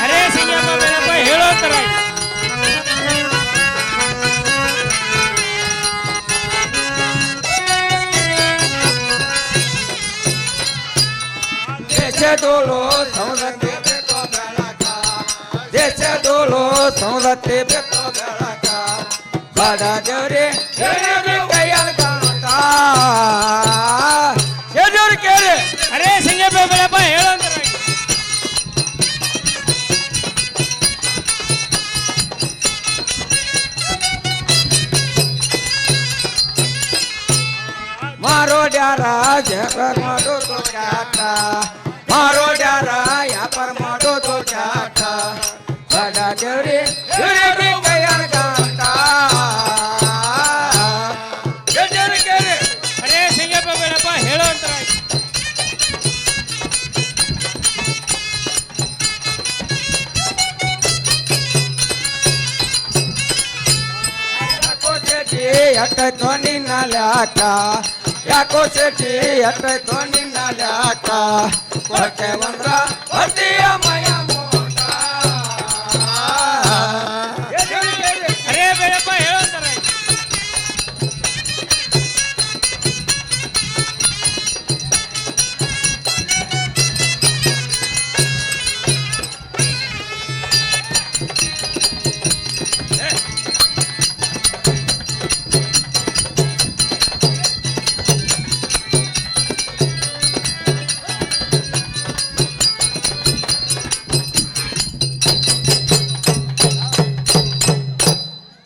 Speaker 4: ಅರೇ ಶಂಗ್ಯಪ್ಪ ಬೇಡಪ್ಪ ಹೇಳೋ ತರ.
Speaker 1: ದೇಶದೋಳು ಸೌದತ್ತಿ ಬೇಕೋ ಬೆಳಕ. ದೇಶದೋಳು ಸೌದತ್ತಿ ಬೇಕೋ ಬೆಳಕ. ಬಡ ದೇವ್ರಿ ಕೈಯಾಗ ಕಾಣುತ್ತ. ದೇವ್ರಿ ಕೇಳಿ.
Speaker 4: ಅರೇ ಶಂಗ್ಯಪ್ಪ ಬೇಡಪ್ಪ ಹೇಳೋ ತರ.
Speaker 1: ಮಾರೋ ಡ್ಯಾರ ವ್ಯಾಪಾರ ಮಾಡೋದು ಚಾಟ. ಮಾರೋ ಡ್ಯಾರ ವ್ಯಾಪಾರ ಮಾಡೋದು ಚಾಟ. ಬಡ ದೇವ್ರಿ ಇವರಿಗೆ ಕೈಯಾಗ ಕಾಣುತ್ತ. ದೇವ್ರಿ ಕೇಳಿ.
Speaker 4: ಅರೇ ಶಂಗ್ಯಪ್ಪ ಬೇಡಪ್ಪ ಹೇಳೋ ತರ.
Speaker 1: ಯಾಕೋ ಸೇಟಿ ಎಷ್ಟಾಯ್ತೋ ನಿನ್ನ ಲೆಕ್ಕ. ಯಾಕೋ ಸೇಟಿ ಎಷ್ಟಾಯ್ತೋ ನಿನ್ನ ಲೆಕ್ಕ. ಹೊಟ್ಟೆ ಬಂದ್ರ ಹೊಟ್ಟೆಯ ಮಯ ಮೂಟ.
Speaker 4: ಅರೇ ಬೇಡಪ್ಪ ಹೇಳೋ ತರ.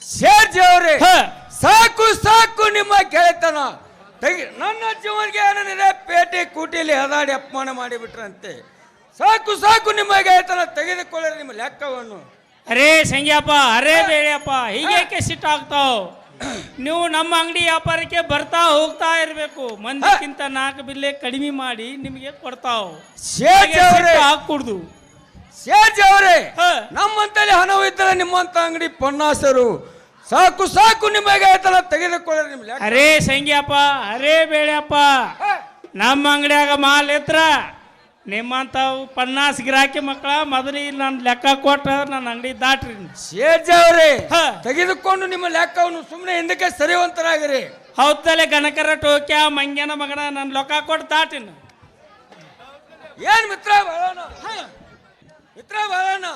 Speaker 1: ಸೇರ್ಜಿ ಅವ್ರೆ
Speaker 4: ಹ.
Speaker 1: ಸಾಕು ಸಾಕು ನಿಮ್ಮ ಗೆಳೆತನ. ನನ್ನ ಜೀವನಿಗೆ ಏನಿದೆ ಪೇಟೆ ಕೂಟಿಲಿ ಹದಾಡಿ ಅಪಮಾನ ಮಾಡಿಬಿಟ್ರಂತೆ. ಸಾಕು ಸಾಕು ನಿಮ್ಮ ಗೆಳೆತನ ತೆಗೆದುಕೊಳ್ಳಿ ನಿಮ್ಮ ಲೆಕ್ಕವನ್ನು.
Speaker 4: ಅರೇ ಸಂಗ್ಯಪ್ಪ ಅರೇ ಬೇಡಪ್ಪ ಹೀಗೇಕೆ ಸಿಟ್ಟು ಆಗ್ತಾವ್. ನೀವು ನಮ್ಮ ಅಂಗಡಿ ವ್ಯಾಪಾರಕ್ಕೆ ಬರ್ತಾ ಹೋಗ್ತಾ ಇರಬೇಕು. ಮಂದಿಕ್ಕಿಂತ 4 ಬಿಲ್ಲೆ ಕಡಿಮೆ ಮಾಡಿ ನಿಮಗೆ ಕೊಡ್ತಾವ್.
Speaker 1: ಸೇರ್ಜಿ ಅವ್ರೆ
Speaker 4: ಹಾಕೂಡ್ದು.
Speaker 1: ಸೇರ್ಜಿ ಅವರೇ
Speaker 4: ಹ.
Speaker 1: ನಮ್ಮಂತಲ್ಲಿ ಹಣವಿದ್ದರೆ ನಿಮ್ಮಂತ ಅಂಗಡಿ ಪನ್ನಾಸರು. ಸಾಕು ಸಾಕು ನಿಮ್ಮ ಗೆಳೆತನ ತೆಗೆದುಕೊಳ್ಳಿ ನಿಮ್ಮ ಲೆಕ್ಕ.
Speaker 4: ಅರೇ ಸಂಗ್ಯಪ್ಪ ಅರೇ ಬೇಡಪ್ಪ ನಮ್ಮ ಅಂಗಡಿಯಾಗ ಮಾಲ್ ಎತ್ರ ನಿಮ್ಮಂಥವು 50 ಗಿರಾಕಿ ಮಕ್ಕಳ ಮೊದಲು ಇಲ್ಲಿ ನಾನು ಲೆಕ್ಕ ಕೊಟ್ಟು ನನ್ನ ಅಂಗಡಿ ದಾಟ್ರಿ
Speaker 1: ಶೇಜ ಅವರೇ
Speaker 4: ಹಾ.
Speaker 1: ತೆಗೆದುಕೊಂಡು ನಿಮ್ಮ ಲೆಕ್ಕವನ್ನು ಸುಮ್ಮನೆ ಹಿಂದಕ್ಕೆ ಸರಿವಂತರಾಗಿರಿ.
Speaker 4: ಹೌದಲ್ಲೇ ಗಣಕರ ಟೋಕ್ಯ ಮಂಗ್ಯನ ಮಗನ ನನ್ನ ಲೆಕ್ಕ ಕೊಟ್ಟು ದಾಟಿನ
Speaker 1: ಏನ್ ಮಿತ್ರ ಬಾಳಣ್ಣ ಮಿತ್ರ ಬಾಳಣ್ಣ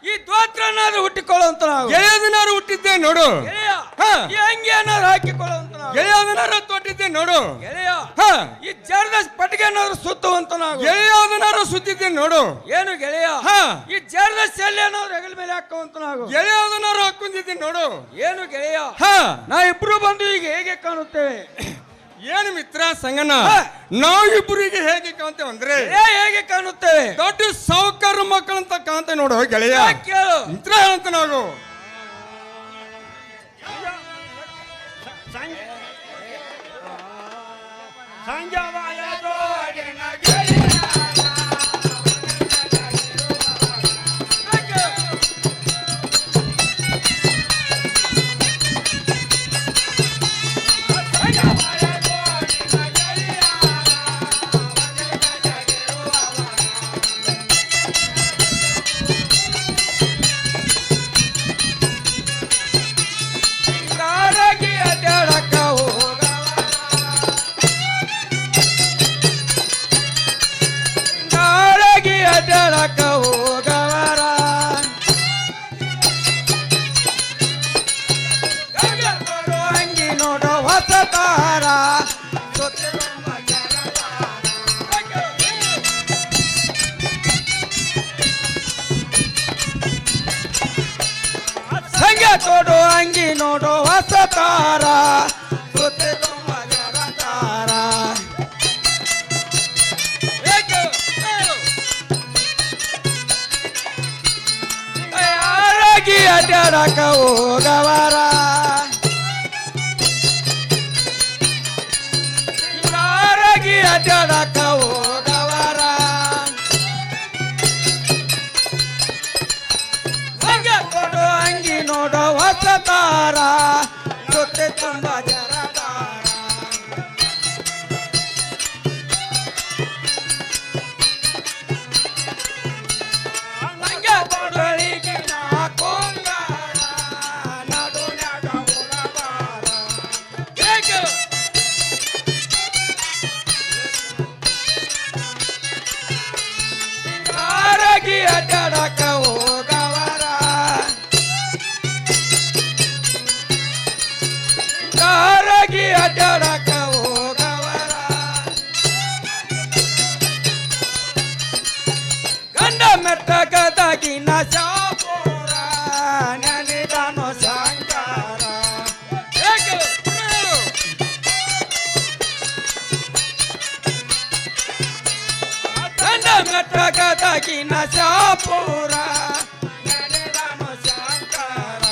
Speaker 1: ಈ ದ್ವಾತ್ರನಾದ್ರೂ ಹುಟ್ಟಿಕೊಳ್ಳುವಂತ ನಾವು
Speaker 3: ಗೆಳೆಯದನಾರು ಹುಟ್ಟಿದ್ದೆ ನೋಡು
Speaker 1: ಗೆಳೆಯ
Speaker 3: ಹಾ.
Speaker 1: ಈ ಅಂಗಿಯನ್ನಾದ್ರೂ ಹಾಕಿಕೊಳ್ಳುವಂತ ನಾವು
Speaker 3: ಗೆಳೆಯದನಾರು ತೊಟ್ಟಿದ್ದೆ ನೋಡು
Speaker 1: ಗೆಳೆಯ
Speaker 3: ಹ
Speaker 1: ಈ ಜರ್ದ ಪಟ್ಟಿಗೆನಾದ್ರೂ ಸುತ್ತುವಂತ ನಾವು
Speaker 3: ಗೆಳೆಯದನಾರು ಸುತ್ತಿದ್ದೆ ನೋಡು
Speaker 1: ಏನು ಗೆಳೆಯ
Speaker 3: ಹಾ.
Speaker 1: ಈ ಜರ್ದ ಶಲ್ಯನಾದ್ರೂ ಹೆಗಲ ಮೇಲೆ ಹಾಕುವಂತ ನಾವು
Speaker 3: ಗೆಳೆಯದನಾರು ಹಾಕೊಂಡಿದ್ದೆ ನೋಡು
Speaker 1: ಏನು ಗೆಳೆಯ
Speaker 3: ಹ
Speaker 1: ನಾವಿಬ್ರು ಬಂದು ಈಗ ಹೇಗೆ ಕಾಣುತ್ತೇವೆ?
Speaker 3: ಏನು ಮಿತ್ರ ಸಂಗನ
Speaker 1: ಹಾ.
Speaker 3: ನಾವಿಬ್ಬರಿಗೆ ಹೇಗೆ ಕಾಣ್ತೇವೆ ಅಂದ್ರೆ
Speaker 1: ಹೇಗೆ ಕಾಣುತ್ತೇವೆ?
Speaker 3: ದೊಡ್ಡ ಸಾವುಕಾರ ಮಕ್ಕಳಂತ ಕಾಣ್ತೇವೆ ನೋಡು ಗೆಳೆಯ
Speaker 1: ಕೇಳು
Speaker 3: ಮಿತ್ರ ಹೇಳಂತ ನಾವು
Speaker 1: ಕಾರಾಗಿ ಅಡ್ಡಾಡಕ ಕಾರಾಗಿ ಅಡ್ಡಾಡಕ ಹೋಗವರ ಅಂಗಿ ನೋಡೋ ಹೊಸ ತಾರ ಸಂಗ ತೋಡು ಅಂಗಿ ನೋಡೋ ಹೊಸ ತಾರ ಸುತ್ತೆ ತುಂಬ ಜನ ತಾರ ಯಾರಾಗಿ ಅಡ್ಡಾಡಕ ಹೋಗವರ ಯಾರಾಗಿ ಅಡ್ಡಾಡಕ ಹೋಗವರ ಸಂಗ ಕೊಡು ಅಂಗಿ ನೋಡೋ ಹೊಸ ತಾರ ಸುತ್ತೆ ತುಂಬ ಜನ ತಾರ ಸಂಗ ಕೊಡಲಿಗೆ ನಾ ಕೊಂಗಾರ ನಡುನ್ಯಾಗ ಉಳಬಾರ. ಹೇಗೆ? ಯಾರಾಗಿ ಅಡ್ಡಾಡಕ ಹೋಗವರ ಯಾರಾಗಿ ಅಡ್ಡಾಡಕ ಹೋಗವರ ಗಂಡ ಮೆಟ್ಟಗದಾಗಿನ ಶಾಪುರ ನೆನೆದನು ಶಂಕರ ಹೇಗೆ? ಗಂಡ ಮೆಟ್ಟಗದಾಗಿನ ಶಾಪುರ ನೆನೆದನು ಶಂಕರ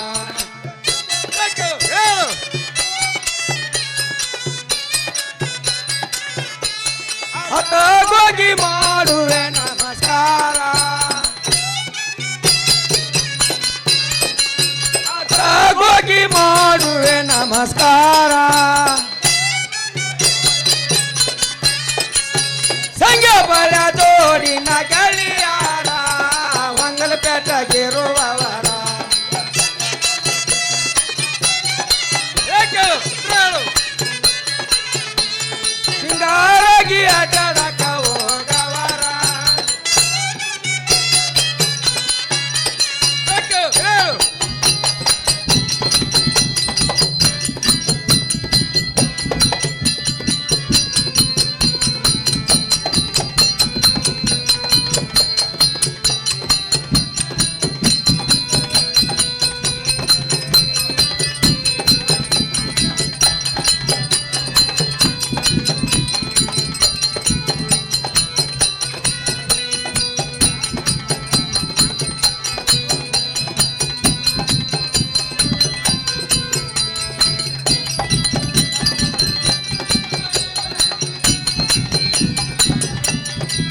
Speaker 1: ಹೇಗೆ? ಹೇಳು. ಹತಗೋಗಿ ಮಾಡುವೆ ನಮಸ್ಕಾರ ಹತಗೋಗಿ ಮಾಡುವೆ ನಮಸ್ಕಾರ ಸಂಘ ಬಲ ತೋಡಿನ ಗೆಳೆಯಾರ ಮಂಗಲಪೇಟೆಗಿರುವವರ ಹೇಗೆ? ಹೇಳು. ಸಿಂಗಾರಾಗಿ ಅಡ್ಡಾಡಕ ಹೋಗವರ ಹೇಗೆ? ಹೇಳು.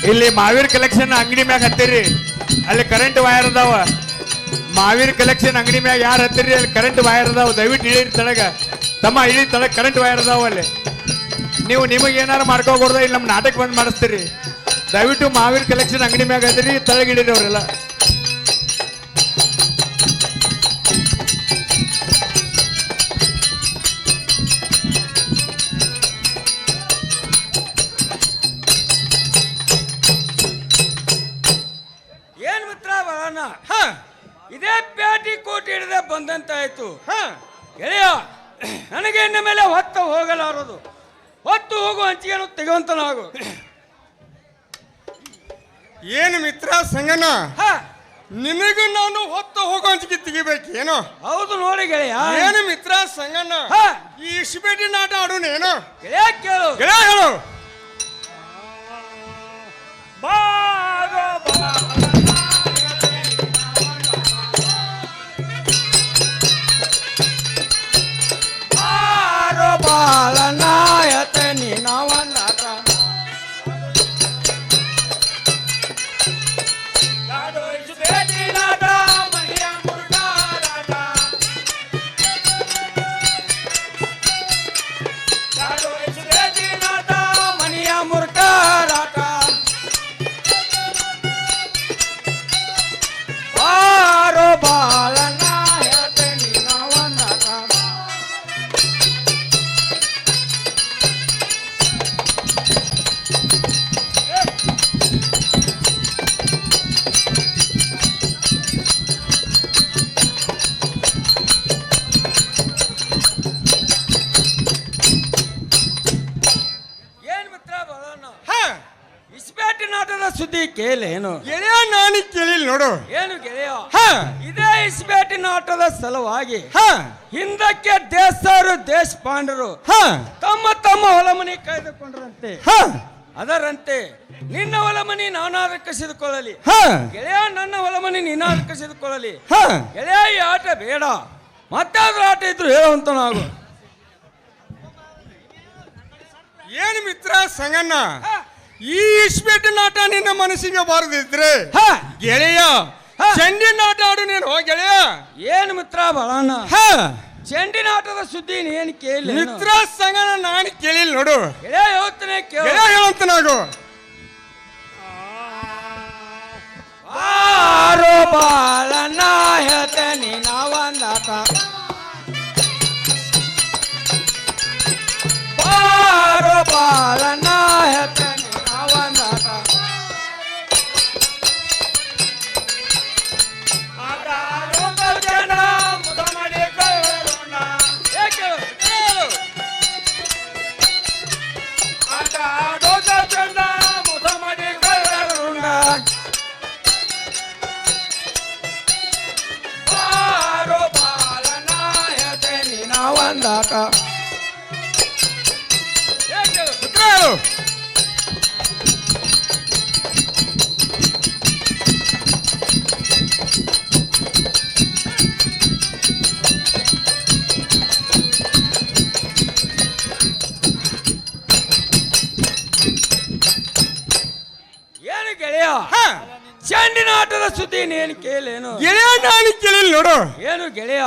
Speaker 5: ಇಲ್ಲಿ ಮಾವೀರ್ ಕಲೆಕ್ಷನ್ ಅಂಗಡಿ ಮ್ಯಾಗ ಹತ್ತಿರಿ, ಅಲ್ಲಿ ಕರೆಂಟ್ ವೈರ್ ಅದಾವ. ಮಾವೀರ್ ಕಲೆಕ್ಷನ್ ಅಂಗಡಿ ಮ್ಯಾಗ ಯಾರು ಹತ್ತಿರಿ ಅಲ್ಲಿ ಕರೆಂಟ್ ವೈರ್ ಅದಾವ, ದಯವಿಟ್ಟು ಇಳಿರಿ ತಳಗ. ತಮ್ಮ ಇಳಿ ತಳಗ ಕರೆಂಟ್ ವೈರ್ ಅದಾವ ಅಲ್ಲಿ. ನೀವು ನಿಮಗೆ ಏನಾರು ಮಾಡ್ಕೋಬಾರ್ದು, ಇಲ್ಲಿ ನಮ್ಮ ನಾಟಕ ಬಂದ್ ಮಾಡಿಸ್ತೀರಿ. ದಯವಿಟ್ಟು ಮಾವೀರ್ ಕಲೆಕ್ಷನ್ ಅಂಗಡಿ ಮ್ಯಾಗ ಅದಿರಿ ತಳಗಿಡಿರಿ ಅವರೆಲ್ಲ.
Speaker 1: ಏನ್ ಮಿತ್ರ ಬರೋಣ ಇದೇ ಪ್ಯಾಟಿ ಕೋಟಿ ಹಿಡದೆ ಬಂದಂತಾಯ್ತು. ಗೆಳೆಯ ನನಗೆ ಇನ್ನ ಮೇಲೆ ಹೊತ್ತು ಹೋಗಲಾರದು. ಹೊತ್ತು ಹೋಗುವ ಹಂಚಿಗೆನು ತೆಗೆಯುವಂತನಾಗು.
Speaker 3: ಏನು ಮಿತ್ರ ಸಂಗನ, ನಿನಗೂ ನಾನು ಹೊತ್ತು ಹೋಗೋ ಹಂಚಿಗೆ ತೆಗಿಬೇಕೇನು?
Speaker 1: ಹೌದು ನೋಡಿ ಗೆಳೆಯ.
Speaker 3: ಏನು ಮಿತ್ರ ಸಂಗನ, ಈ ಇಸ್ಬೇಟಿ ನಾಟ ಆಡೋನೇನು?
Speaker 1: ಗೆಳೆಯ ಕೇಳು.
Speaker 3: ಗೆಳೆಯ ಹೇಳು.
Speaker 1: ಬಾಲನಾಯತೆ ನೀನವಂದಾಟ ಮನಿಯ ಮುರ್ಕಾರಾಟ ಬಾರೋ ಬಾಲನಾಯತೆ ನೀನವಂದಾಟ. ಇಸ್ಬೇಟಿ ನಾಟದ ಸುದ್ದಿ ಕೇಳೇನು?
Speaker 3: ಗೆಳೆಯ ನಾನು ಕೇಳಿಲ್ಲ ನೋಡು.
Speaker 1: ಏನು ಗೆಳೆಯ, ಇದೇ ಇಸ್ಬೇಟಿ ನಾಟದ ಸಲುವಾಗಿ ಹಿಂದಕ್ಕೆ ದೇಶರು ದೇಶಪಾಂಡರು ತಮ್ಮ ತಮ್ಮ ಹೊಲಮನಿ ಕಾಯ್ದುಕೊಂಡ್ರಂತೆ. ಅದರಂತೆ ನಿನ್ನ ಹೊಲಮನಿ ನಾನಾದ್ರೂ ಕಸಿದುಕೊಳ್ಳಲಿ, ಗೆಳೆಯ ನನ್ನ ಹೊಲಮನಿ ನೀನಾದ್ರೂ ಕಸಿದುಕೊಳ್ಳಲಿ. ಗೆಳೆಯ ಈ ಆಟ ಬೇಡ, ಮತ್ತಾದ್ರೂ ಆಟ ಇದ್ರು ಹೇಳುವಂತ ನಾವು.
Speaker 3: ಏನು ಮಿತ್ರ ಸಂಗಣ್ಣ, ಈ ಇಸ್ಬೇಟಿ ನಾಟ ನಿನ್ನ ಮನಸ್ಸಿಗೆ ಬಾರದಿದ್ರೆ ಗೆಳೆಯ ಚೆಂಡಿನ ಆಟ ಆಡು ನೀನು ಗೆಳೆಯ.
Speaker 1: ಏನು ಮಿತ್ರ ಬಲಣ್ಣ, ಚೆಂಡಿನ ಆಟದ ಸುದ್ದಿ ಏನು ಕೇಳಿ
Speaker 3: ಮಿತ್ರ ಸಂಗಣ್ಣ ನಾನು ಕೇಳಿಲ್ಲ ನೋಡು.
Speaker 1: ಗೆಳೆಯ ಹೇಳ್ತಾನೆ ಕೇಳು.
Speaker 3: ಗೆಳೆಯ ಹೇಳಂತ ನಾವು
Speaker 1: ಬಾರೋ ಬಾಲಣ್ಣ ಹೇಳ್ತೇನೆ ನಾವಂದಾಟ. ಬಾರೋ ಬಾಲಣ್ಣ ಹೇಳ್ತೇನೆ ನಾವಂದಾಟ. ನಾವಂದಾಟ. ಏನು ಗೆಳೆಯ, ಚೆಂಡಿನ ಆಟದ ಸುದ್ದಿ ಏನು ಕೇಳೇನು?
Speaker 3: ಗೆಳೆಯ ನಾನು ಕೇಳಿಲ್ಲ ನೋಡು.
Speaker 1: ಏನು ಗೆಳೆಯ,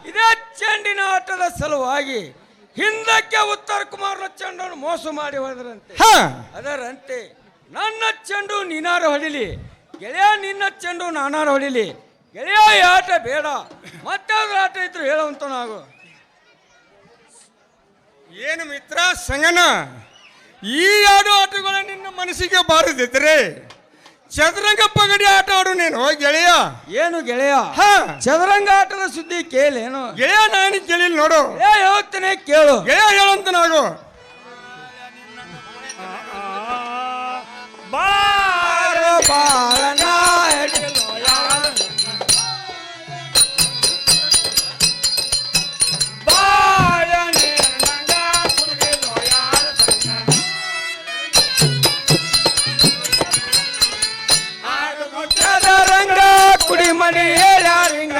Speaker 1: ಇದೇ ಚೆಂಡಿನ ಆಟದ ಸಲುವಾಗಿ ಹಿಂದಕ್ಕೆ ಉತ್ತರ ಕುಮಾರನ ಚೆಂಡನ್ನು ಮೋಸ ಮಾಡಿ ಹೊಡೆದರಂತೆ. ಅದರಂತೆ ನನ್ನ ಚೆಂಡು ನೀನಾರು ಹೊಡಿಲಿ, ಗೆಳೆಯ ನಿನ್ನ ಚೆಂಡು ನಾನಾರು ಹೊಡಿಲಿ. ಗೆಳೆಯ ಈ ಆಟ ಬೇಡ, ಮತ್ತಾದ್ರೂ ಆಟ ಇದ್ರು ಹೇಳುವಂತ ನಾವು.
Speaker 3: ಏನು ಮಿತ್ರ ಸಂಗನ, ಈ ಎರಡು ಆಟಗಳು ನಿನ್ನ ಮನಸ್ಸಿಗೆ ಬಾರದಿದ್ರೆ ಚದುರಂಗ ಪಗಡಿ ಆಟ ಆಡು ನೀನು ಗೆಳೆಯ.
Speaker 1: ಏನು ಗೆಳೆಯ, ಚದುರಂಗ ಆಟದ ಸುದ್ದಿ ಕೇಳೇನು?
Speaker 3: ಗೆಳೆಯ ನಾನು ಕೇಳಿಲ್ಲ ನೋಡು.
Speaker 1: ಹೇಳ್ತೇನೆ ಕೇಳು.
Speaker 3: ಗೆಳೆಯ ಹೇಳಂತ ನಾವು
Speaker 1: ಬಾರೋ ಬಾಲಣ್ಣ ರಂಗ ಕುಡಿಮಣಿ ಹೇಳ್ಯಾರಿಂಗ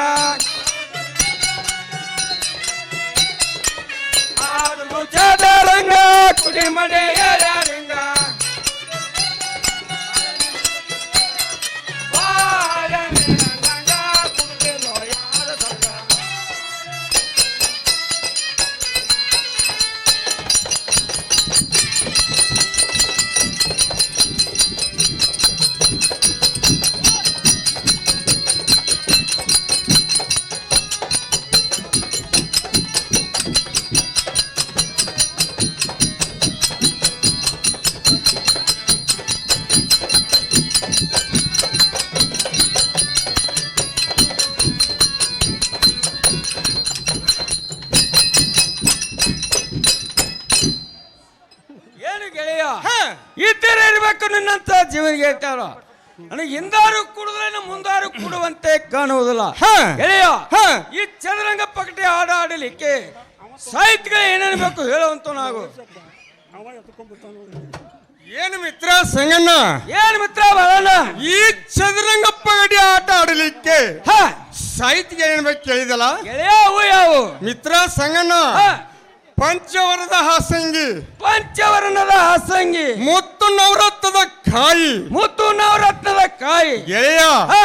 Speaker 1: ರಂಗ ಕುಡಿಮಣಿ ಹೇಳ್ಯಾರಿಂಗ ಇದ್ದರೆ ಇರ್ಬೇಕು ನಿನ್ನಂತ ಜೀವನಿಗೆ ಹೇಳ್ತಾರ ನನಗೆ ಹಿಂದಾರು ಕುಡಿದ್ರೆ ಮುಂದಾರು ಕುಡುವಂತೆ ಕಾಣುವುದಿಲ್ಲ ಗೆಳೆಯ ಈ ಚದುರಂಗ ಪಕಟೆ ಆಡಲಿಕ್ಕೆ ಸಾಹಿತ್ಯಗಳು ಏನೇನು ಬೇಕು ಹೇಳುವಂತ ನಾವು
Speaker 3: ಏನು ಮಿತ್ರ ಸಂಗಣ್ಣ
Speaker 1: ಏನ್ ಮಿತ್ರ ಬರೋಣ
Speaker 3: ಈ ಚದುರಂಗ ಪಗಡಿ ಆಟ ಆಡಲಿಕ್ಕೆ ಸಾಹಿತ್ಯ ಏನ್ ಬೇಕು ಕೇಳಿದಲ್ಲ
Speaker 1: ಗೆಳೆಯ ಅವು ಯಾವು
Speaker 3: ಮಿತ್ರ ಸಂಗಣ್ಣ ಪಂಚವರದ ಹಾಸಂಗಿ
Speaker 1: ಪಂಚವರ್ಣದ ಹಾಸಂಗಿ
Speaker 3: ಮುತ್ತು ನವರತ್ನದ ಕಾಯಿ
Speaker 1: ಮುತ್ತು ನವರತ್ನದ ಕಾಯಿ
Speaker 3: ಗೆಳೆಯ
Speaker 1: ಹ,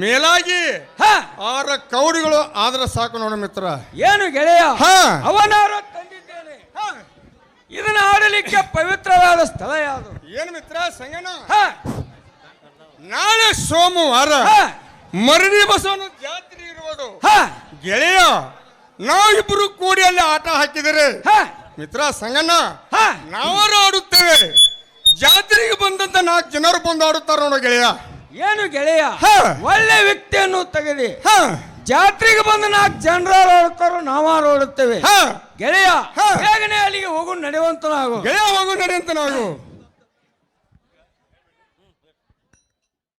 Speaker 3: ಮೇಲಾಗಿ
Speaker 1: ಹ,
Speaker 3: 6 ಕೌಡಿಗಳು ಆದ್ರೆ ಸಾಕು ನೋಡ ಮಿತ್ರ
Speaker 1: ಏನು ಗೆಳೆಯ
Speaker 3: ಹ.
Speaker 1: ಅವನಾರ ತಂದಿದ್ದೇನೆ ಇದನ್ನ ಆಡಲಿಕ್ಕೆ ಪವಿತ್ರವಾದ ಸ್ಥಳ ಯಾವುದು
Speaker 3: ಏನು ಮಿತ್ರ ಸಂಗಣ್ಣ
Speaker 1: ಹ,
Speaker 3: ನಾಳೆ ಸೋಮವಾರ
Speaker 1: ಹ,
Speaker 3: ಮರಡಿ ಬಸವನ ಜಾತ್ರೆ ಇರುವುದು
Speaker 1: ಹ,
Speaker 3: ಗೆಳೆಯ ನಾವಿಬ್ರು ಕೂಡಿ ಅಲ್ಲಿ ಆಟ ಹಾಕಿದರೆ
Speaker 1: ಹ,
Speaker 3: ಮಿತ್ರ ಸಂಗಣ್ಣ
Speaker 1: ಹ.
Speaker 3: ನಾವರು ಆಡುತ್ತೇವೆ ಜಾತ್ರೆಗೆ ಬಂದಂತ 4 ಜನರು ಬಂದು ಆಡುತ್ತಾರ ನೋಡ ಗೆಳೆಯ
Speaker 1: ಏನು ಗೆಳೆಯ
Speaker 3: ಹ.
Speaker 1: ಒಳ್ಳೆ ವ್ಯಕ್ತಿಯನ್ನು ತೆಗೆದಿ
Speaker 3: ಹ,
Speaker 1: ಜಾತ್ರೆಗೆ ಬಂದು 4 ಜನರು ಆಡುತ್ತಾರೋ ನಾವಾರು ಆಡುತ್ತೇವೆ
Speaker 3: ಹ.
Speaker 1: ಗೆಳೆಯ
Speaker 3: ಹ.
Speaker 1: ಬೇಗನೆ ಅಲ್ಲಿಗೆ ಹೋಗು ನಡೆಯುವಂತ ನಾವು
Speaker 3: ಗೆಳೆಯ ಹೋಗು ನಡಿ ಅಂತ ನಾವು